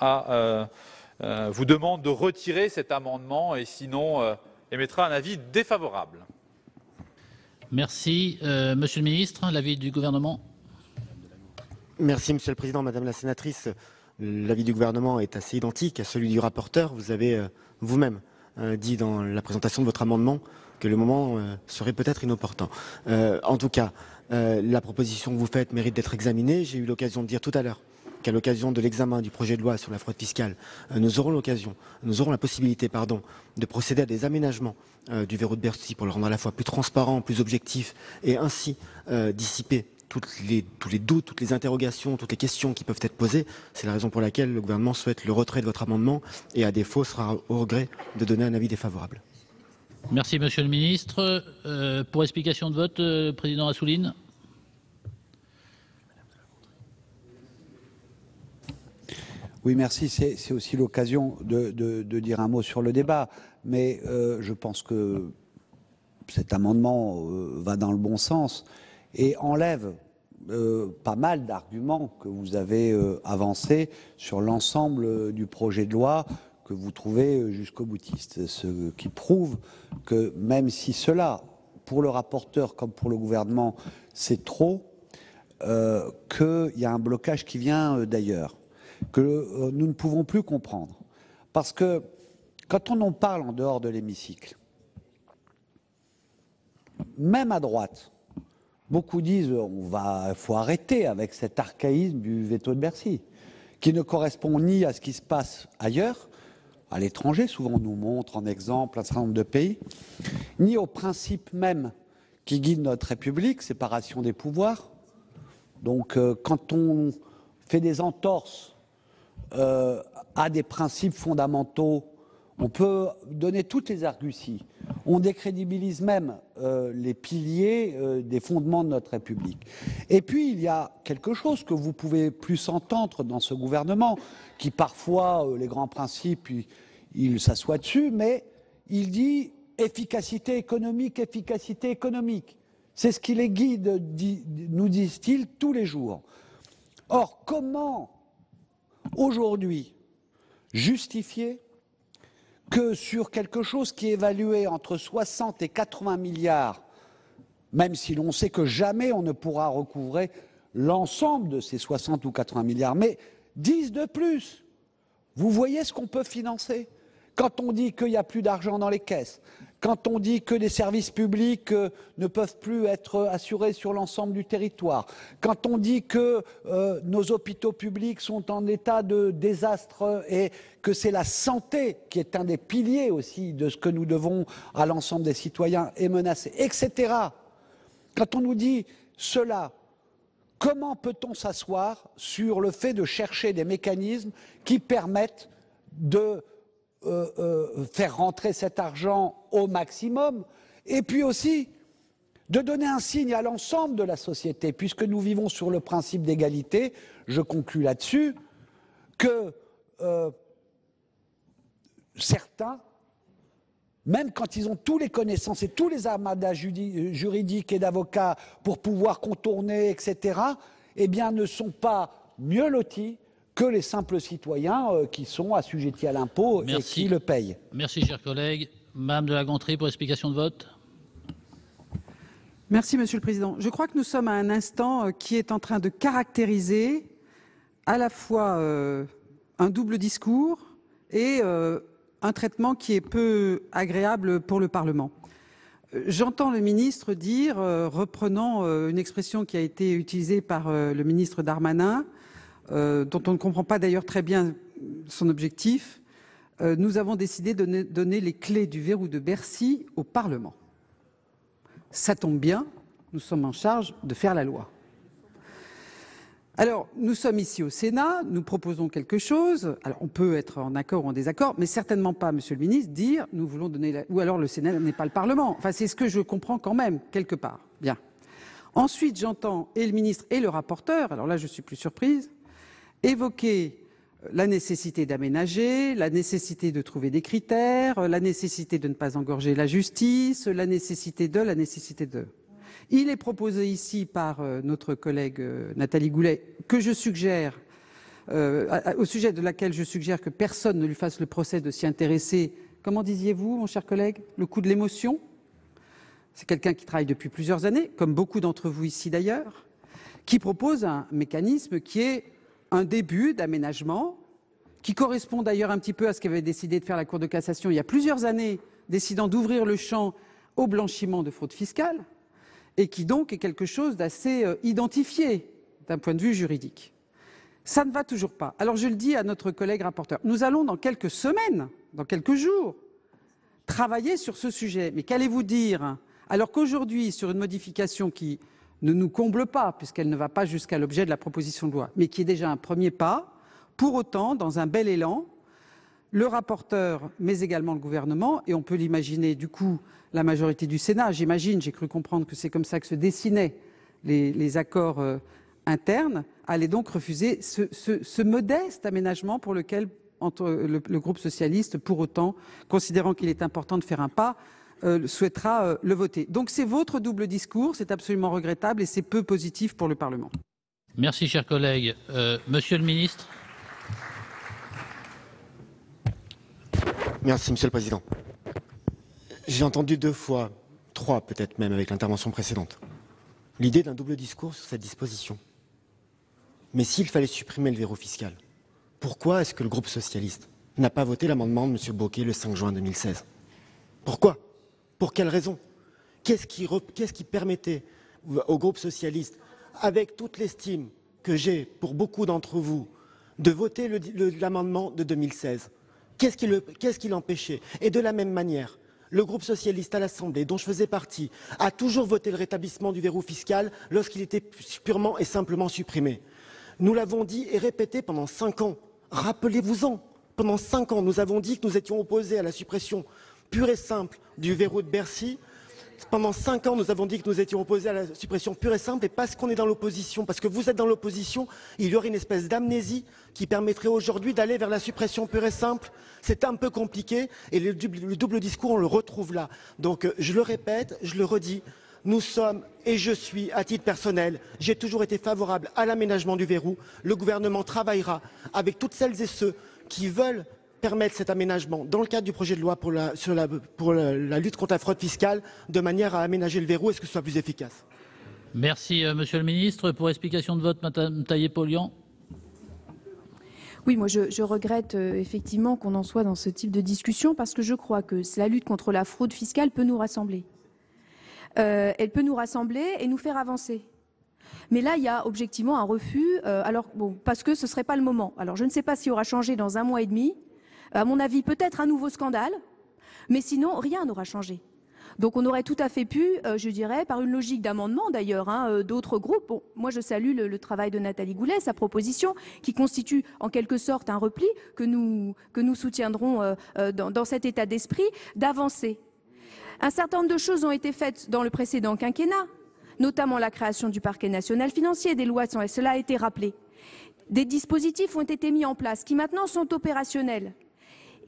vous demande de retirer cet amendement et sinon émettra un avis défavorable. Merci. Monsieur le ministre, l'avis du gouvernement. Merci, Monsieur le Président. Madame la sénatrice, l'avis du gouvernement est assez identique à celui du rapporteur. Vous avez vous-même dit dans la présentation de votre amendement que le moment serait peut-être inopportun. En tout cas, la proposition que vous faites mérite d'être examinée. J'ai eu l'occasion de dire tout à l'heure qu'à l'occasion de l'examen du projet de loi sur la fraude fiscale, nous aurons la possibilité de procéder à des aménagements du verrou de Bercy pour le rendre à la fois plus transparent, plus objectif et ainsi dissiper tous les doutes, toutes les interrogations, toutes les questions qui peuvent être posées. C'est la raison pour laquelle le gouvernement souhaite le retrait de votre amendement et à défaut sera au regret de donner un avis défavorable. Merci Monsieur le ministre. Pour explication de vote, Président Assouline. Oui, merci. C'est aussi l'occasion de dire un mot sur le débat. Mais je pense que cet amendement va dans le bon sens et enlève pas mal d'arguments que vous avez avancés sur l'ensemble du projet de loi que vous trouvez jusqu'au boutiste. Ce qui prouve que même si cela, pour le rapporteur comme pour le gouvernement, c'est trop, qu'il y a un blocage qui vient d'ailleurs, que nous ne pouvons plus comprendre. Parce que quand on en parle en dehors de l'hémicycle, même à droite, beaucoup disent il faut arrêter avec cet archaïsme du veto de Bercy, qui ne correspond ni à ce qui se passe ailleurs, à l'étranger, souvent on nous montre en exemple un certain nombre de pays, ni au principe même qui guide notre République, séparation des pouvoirs. Donc quand on fait des entorses à des principes fondamentaux, on peut donner toutes les arguties. On décrédibilise même les piliers des fondements de notre République. Et puis, il y a quelque chose que vous pouvez plus entendre dans ce gouvernement, qui parfois, les grands principes, il s'assoit dessus, mais il dit efficacité économique, efficacité économique. C'est ce qui les guide, nous disent-ils, tous les jours. Or, comment, aujourd'hui, justifier que sur quelque chose qui est évalué entre 60 et 80 milliards, même si l'on sait que jamais on ne pourra recouvrer l'ensemble de ces 60 ou 80 milliards, mais 10 de plus, vous voyez ce qu'on peut financer? Quand on dit qu'il n'y a plus d'argent dans les caisses, quand on dit que les services publics ne peuvent plus être assurés sur l'ensemble du territoire, quand on dit que nos hôpitaux publics sont en état de désastre et que c'est la santé qui est un des piliers aussi de ce que nous devons à l'ensemble des citoyens est menacée, etc. Quand on nous dit cela, comment peut-on s'asseoir sur le fait de chercher des mécanismes qui permettent de faire rentrer cet argent au maximum, et puis aussi de donner un signe à l'ensemble de la société, puisque nous vivons sur le principe d'égalité, je conclus là-dessus, que certains, même quand ils ont tous les connaissances et tous les armadas juridiques et d'avocats pour pouvoir contourner, etc., eh bien, ne sont pas mieux lotis que les simples citoyens qui sont assujettis à l'impôt et qui le payent. Merci, chers collègues. Madame de La Gontrie, pour explication de vote. Merci, Monsieur le Président. Je crois que nous sommes à un instant qui est en train de caractériser à la fois un double discours et un traitement qui est peu agréable pour le Parlement. J'entends le ministre dire, reprenant une expression qui a été utilisée par le ministre Darmanin, dont on ne comprend pas d'ailleurs très bien son objectif, nous avons décidé de donner les clés du verrou de Bercy au Parlement. Ça tombe bien, nous sommes en charge de faire la loi. Alors, nous sommes ici au Sénat, nous proposons quelque chose. Alors, on peut être en accord ou en désaccord, mais certainement pas, Monsieur le Ministre, dire nous voulons donner ou alors le Sénat n'est pas le Parlement. Enfin, c'est ce que je comprends quand même, quelque part. Bien. Ensuite, j'entends et le ministre et le rapporteur, alors là, je suis plus surprise, évoquer la nécessité d'aménager, la nécessité de trouver des critères, la nécessité de ne pas engorger la justice, la nécessité de. Il est proposé ici par notre collègue Nathalie Goulet, que je suggère, au sujet de laquelle je suggère que personne ne lui fasse le procès de s'y intéresser. Comment disiez-vous, mon cher collègue? Le coup de l'émotion. C'est quelqu'un qui travaille depuis plusieurs années, comme beaucoup d'entre vous ici d'ailleurs, qui propose un mécanisme qui est un début d'aménagement, qui correspond d'ailleurs un petit peu à ce qu'avait décidé de faire la Cour de cassation il y a plusieurs années, décidant d'ouvrir le champ au blanchiment de fraude fiscale, et qui donc est quelque chose d'assez identifié d'un point de vue juridique. Ça ne va toujours pas. Alors je le dis à notre collègue rapporteur, nous allons dans quelques semaines, dans quelques jours, travailler sur ce sujet. Mais qu'allez-vous dire alors qu'aujourd'hui, sur une modification qui ne nous comble pas, puisqu'elle ne va pas jusqu'à l'objet de la proposition de loi, mais qui est déjà un premier pas, pour autant, dans un bel élan, le rapporteur, mais également le gouvernement, et on peut l'imaginer du coup, la majorité du Sénat, j'imagine, j'ai cru comprendre que c'est comme ça que se dessinaient les accords internes, allaient donc refuser ce modeste aménagement pour lequel le groupe socialiste, pour autant, considérant qu'il est important de faire un pas, souhaitera le voter. Donc c'est votre double discours, c'est absolument regrettable et c'est peu positif pour le Parlement. Merci, cher collègue. Monsieur le ministre. Merci, Monsieur le Président. J'ai entendu 2 fois, 3 peut-être même avec l'intervention précédente, l'idée d'un double discours sur cette disposition. Mais s'il fallait supprimer le verrou fiscal, pourquoi est-ce que le groupe socialiste n'a pas voté l'amendement de M. Bocquet le 5 juin 2016 ? Pourquoi ? Pour quelle raison ? Qu'est-ce qui permettait au groupe socialiste, avec toute l'estime que j'ai pour beaucoup d'entre vous, de voter l'amendement de 2016 ? Qu'est-ce qui l'empêchait ? Et de la même manière, le groupe socialiste à l'Assemblée, dont je faisais partie, a toujours voté le rétablissement du verrou fiscal lorsqu'il était purement et simplement supprimé. Nous l'avons dit et répété pendant 5 ans. Rappelez-vous-en, pendant 5 ans, nous avons dit que nous étions opposés à la suppression pure et simple du verrou de Bercy. Pendant 5 ans, nous avons dit que nous étions opposés à la suppression pure et simple, et parce qu'on est dans l'opposition, parce que vous êtes dans l'opposition, il y aurait une espèce d'amnésie qui permettrait aujourd'hui d'aller vers la suppression pure et simple. C'est un peu compliqué, et le double discours, on le retrouve là. Donc, je le répète, je le redis, nous sommes, et je suis, à titre personnel, j'ai toujours été favorable à l'aménagement du verrou. Le gouvernement travaillera avec toutes celles et ceux qui veulent permettre cet aménagement dans le cadre du projet de loi pour la lutte contre la fraude fiscale, de manière à aménager le verrou et que ce soit plus efficace. Merci, Monsieur le Ministre. Pour explication de vote, Madame Taillé-Polian. Oui, moi je regrette effectivement qu'on en soit dans ce type de discussion parce que je crois que la lutte contre la fraude fiscale peut nous rassembler. Elle peut nous rassembler et nous faire avancer. Mais là, il y a objectivement un refus, parce que ce ne serait pas le moment. Alors je ne sais pas s'il aura changé dans 1 mois et demi. À mon avis, peut-être un nouveau scandale, mais sinon, rien n'aura changé. Donc on aurait tout à fait pu, je dirais, par une logique d'amendement d'ailleurs, d'autres groupes. Bon, moi je salue le travail de Nathalie Goulet, sa proposition, qui constitue en quelque sorte un repli que nous soutiendrons dans cet état d'esprit, d'avancer. Un certain nombre de choses ont été faites dans le précédent quinquennat, notamment la création du parquet national financier, des lois, cela a été rappelé. Des dispositifs ont été mis en place qui maintenant sont opérationnels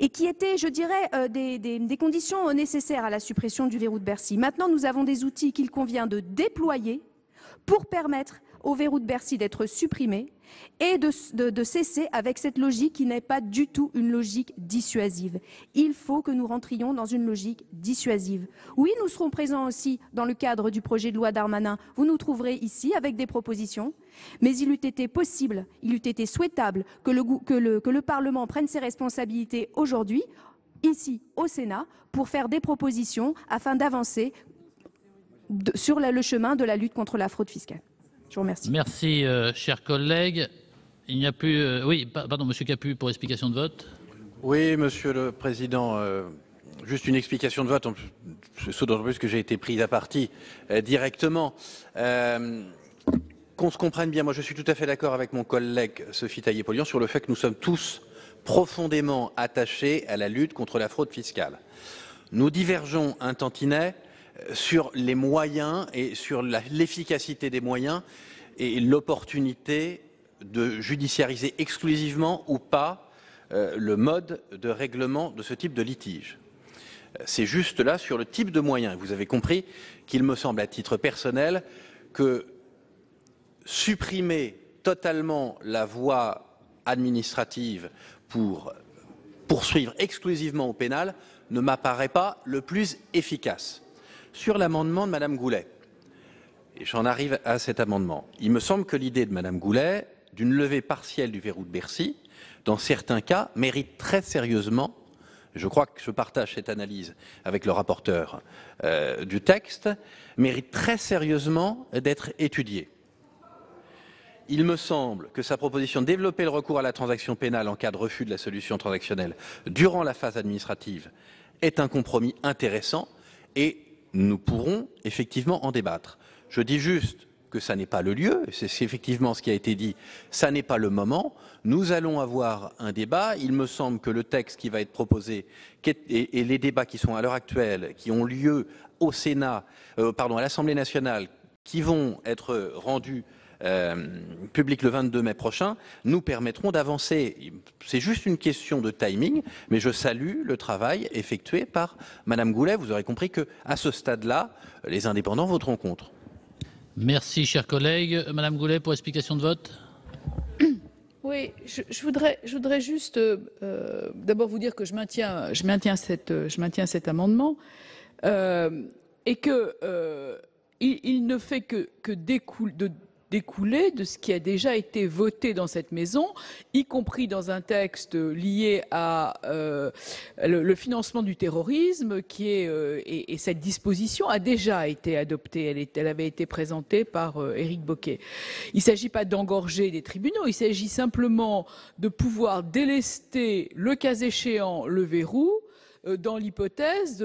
et qui étaient, je dirais, des conditions nécessaires à la suppression du verrou de Bercy. Maintenant, nous avons des outils qu'il convient de déployer pour permettre au verrou de Bercy d'être supprimé et de cesser avec cette logique qui n'est pas du tout une logique dissuasive. Il faut que nous rentrions dans une logique dissuasive. Oui, nous serons présents aussi dans le cadre du projet de loi Darmanin. Vous nous trouverez ici avec des propositions, mais il eût été possible, il eût été souhaitable que le Parlement prenne ses responsabilités aujourd'hui, ici au Sénat, pour faire des propositions afin d'avancer sur le chemin de la lutte contre la fraude fiscale. Je vous remercie. Merci, chers collègues. Il n'y a plus... oui, pardon, Monsieur Capu, pour explication de vote. Oui, Monsieur le Président, juste une explication de vote, d'autant plus que j'ai été pris à partie directement. Qu'on se comprenne bien, moi je suis tout à fait d'accord avec mon collègue Sophie Taillé-Polian sur le fait que nous sommes tous profondément attachés à la lutte contre la fraude fiscale. Nous divergeons un tantinet sur les moyens et sur l'efficacité des moyens et l'opportunité de judiciariser exclusivement ou pas le mode de règlement de ce type de litige. C'est juste là sur le type de moyens. Vous avez compris qu'il me semble à titre personnel que supprimer totalement la voie administrative pour poursuivre exclusivement au pénal ne m'apparaît pas le plus efficace. Sur l'amendement de Madame Goulet, et j'en arrive à cet amendement, il me semble que l'idée de Madame Goulet d'une levée partielle du verrou de Bercy, dans certains cas, mérite très sérieusement, je crois que je partage cette analyse avec le rapporteur du texte, mérite très sérieusement d'être étudiée. Il me semble que sa proposition de développer le recours à la transaction pénale en cas de refus de la solution transactionnelle durant la phase administrative est un compromis intéressant et nous pourrons effectivement en débattre. Je dis juste que ça n'est pas le lieu, c'est effectivement ce qui a été dit, ça n'est pas le moment. Nous allons avoir un débat. Il me semble que le texte qui va être proposé et les débats qui sont à l'heure actuelle, qui ont lieu au Sénat, à l'Assemblée nationale, qui vont être rendus public le 22 mai prochain, nous permettront d'avancer. C'est juste une question de timing, mais je salue le travail effectué par Madame Goulet. Vous aurez compris qu'à ce stade-là, les indépendants voteront contre. Merci, chers collègues. Madame Goulet, pour explication de vote. Oui, je voudrais juste d'abord vous dire que je maintiens cet amendement et que il ne fait que découler de ce qui a déjà été voté dans cette maison, y compris dans un texte lié à le financement du terrorisme, qui est et cette disposition a déjà été adoptée. Elle avait été présentée par Éric Bocquet. Il ne s'agit pas d'engorger les tribunaux, il s'agit simplement de pouvoir délester, le cas échéant, le verrou dans l'hypothèse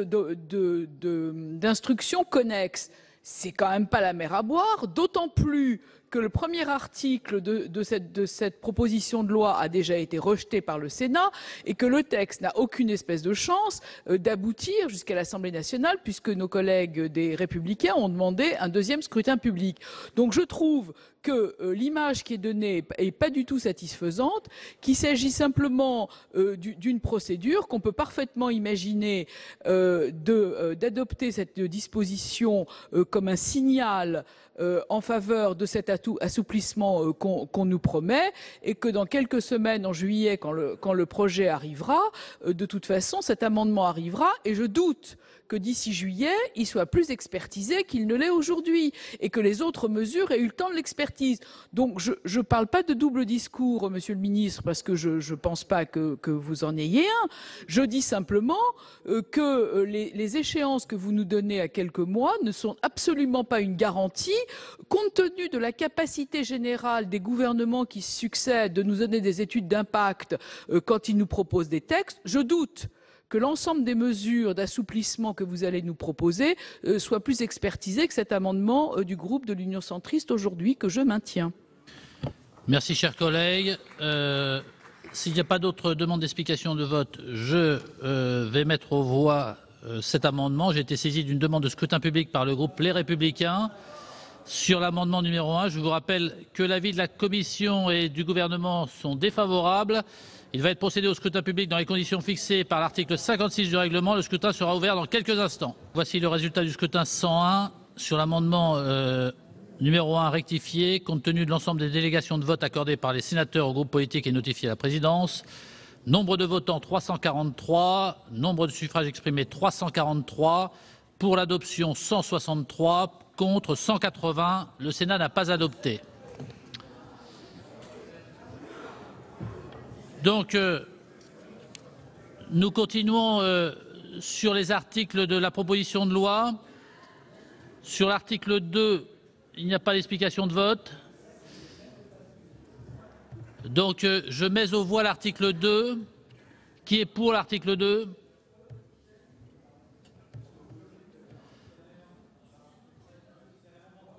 d'instructions connexes. C'est quand même pas la mer à boire, d'autant plus que le premier article de cette proposition de loi a déjà été rejeté par le Sénat et que le texte n'a aucune espèce de chance d'aboutir jusqu'à l'Assemblée nationale puisque nos collègues des Républicains ont demandé un deuxième scrutin public. Donc je trouve que l'image qui est donnée est pas du tout satisfaisante, qu'il s'agit simplement d'une procédure qu'on peut parfaitement imaginer d'adopter cette disposition comme un signal en faveur de cet assouplissement qu'on nous promet et que dans quelques semaines, en juillet, quand le projet arrivera, de toute façon, cet amendement arrivera et je doute que d'ici juillet, il soit plus expertisé qu'il ne l'est aujourd'hui et que les autres mesures aient eu le temps de l'expertise. Donc je ne parle pas de double discours, Monsieur le Ministre, parce que je ne pense pas que vous en ayez un. Je dis simplement que les échéances que vous nous donnez à quelques mois ne sont absolument pas une garantie, compte tenu de la capacité générale des gouvernements qui succèdent de nous donner des études d'impact quand ils nous proposent des textes. Je doute que l'ensemble des mesures d'assouplissement que vous allez nous proposer soient plus expertisées que cet amendement du groupe de l'Union centriste aujourd'hui que je maintiens. Merci, chers collègues. S'il n'y a pas d'autres demandes d'explication de vote, je vais mettre aux voix cet amendement. J'ai été saisi d'une demande de scrutin public par le groupe Les Républicains. Sur l'amendement numéro 1, je vous rappelle que l'avis de la Commission et du Gouvernement sont défavorables. Il va être procédé au scrutin public dans les conditions fixées par l'article 56 du règlement. Le scrutin sera ouvert dans quelques instants. Voici le résultat du scrutin 101 sur l'amendement Numéro 1 rectifié, compte tenu de l'ensemble des délégations de vote accordées par les sénateurs aux groupes politiques et notifiées à la présidence. Nombre de votants 343, nombre de suffrages exprimés 343, pour l'adoption 163, contre 180. Le Sénat n'a pas adopté. Donc, nous continuons sur les articles de la proposition de loi. Sur l'article 2, il n'y a pas d'explication de vote. Donc, je mets aux voix l'article 2. Qui est pour l'article 2?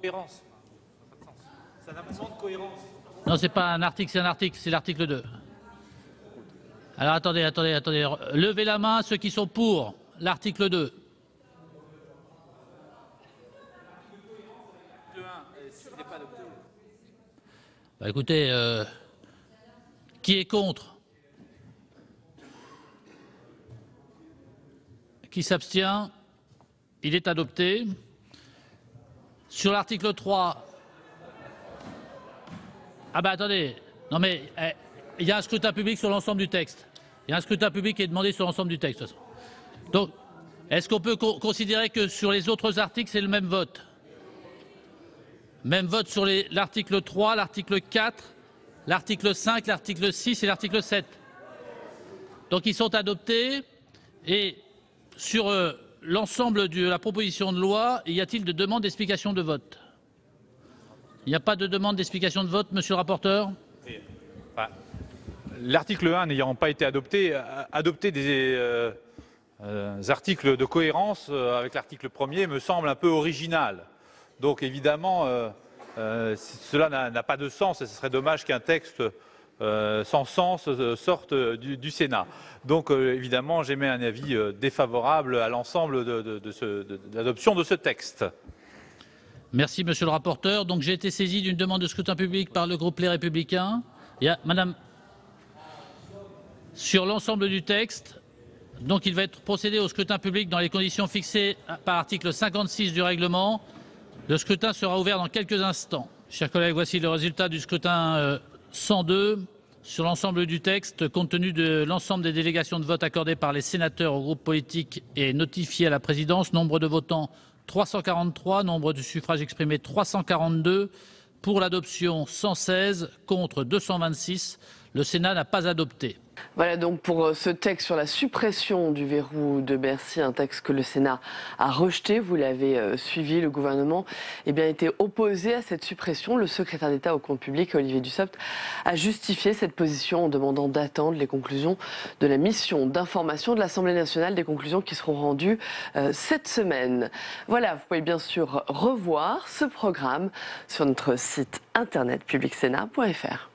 Cohérence. C'est un amendement de cohérence. Non, c'est pas un article, c'est un article, c'est l'article 2. Alors, attendez. Levez la main, ceux qui sont pour l'article 2. Bah, écoutez, qui est contre? Qui s'abstient? Il est adopté. Sur l'article 3... Ah bah attendez, non mais il y a un scrutin public sur l'ensemble du texte. Il y a un scrutin public qui est demandé sur l'ensemble du texte. Donc, est-ce qu'on peut considérer que sur les autres articles, c'est le même vote? Même vote sur l'article 3, l'article 4, l'article 5, l'article 6 et l'article 7. Donc ils sont adoptés. Et sur l'ensemble de la proposition de loi, y a-t-il de demande d'explication de vote? Il n'y a pas de demande d'explication de vote, monsieur le rapporteur? L'article 1 n'ayant pas été adopté, adopter des articles de cohérence avec l'article 1er me semble un peu original. Donc évidemment, cela n'a pas de sens et ce serait dommage qu'un texte sans sens sorte du Sénat. Donc évidemment, j'émets un avis défavorable à l'ensemble de l'adoption de ce texte. Merci, monsieur le rapporteur. Donc j'ai été saisi d'une demande de scrutin public par le groupe Les Républicains. Il y a madame sur l'ensemble du texte. Donc il va être procédé au scrutin public dans les conditions fixées par l'article 56 du règlement. Le scrutin sera ouvert dans quelques instants. Chers collègues, voici le résultat du scrutin 102 sur l'ensemble du texte. Compte tenu de l'ensemble des délégations de vote accordées par les sénateurs aux groupes politiques et notifiées à la présidence, nombre de votants 343, nombre de suffrages exprimés 342, pour l'adoption 116, contre 226. Le Sénat n'a pas adopté. Voilà donc pour ce texte sur la suppression du verrou de Bercy, un texte que le Sénat a rejeté. Vous l'avez suivi, le gouvernement était opposé à cette suppression. Le secrétaire d'État au compte public, Olivier Dussopt, a justifié cette position en demandant d'attendre les conclusions de la mission d'information de l'Assemblée nationale, des conclusions qui seront rendues cette semaine. Voilà, vous pouvez bien sûr revoir ce programme sur notre site internet publicsénat.fr.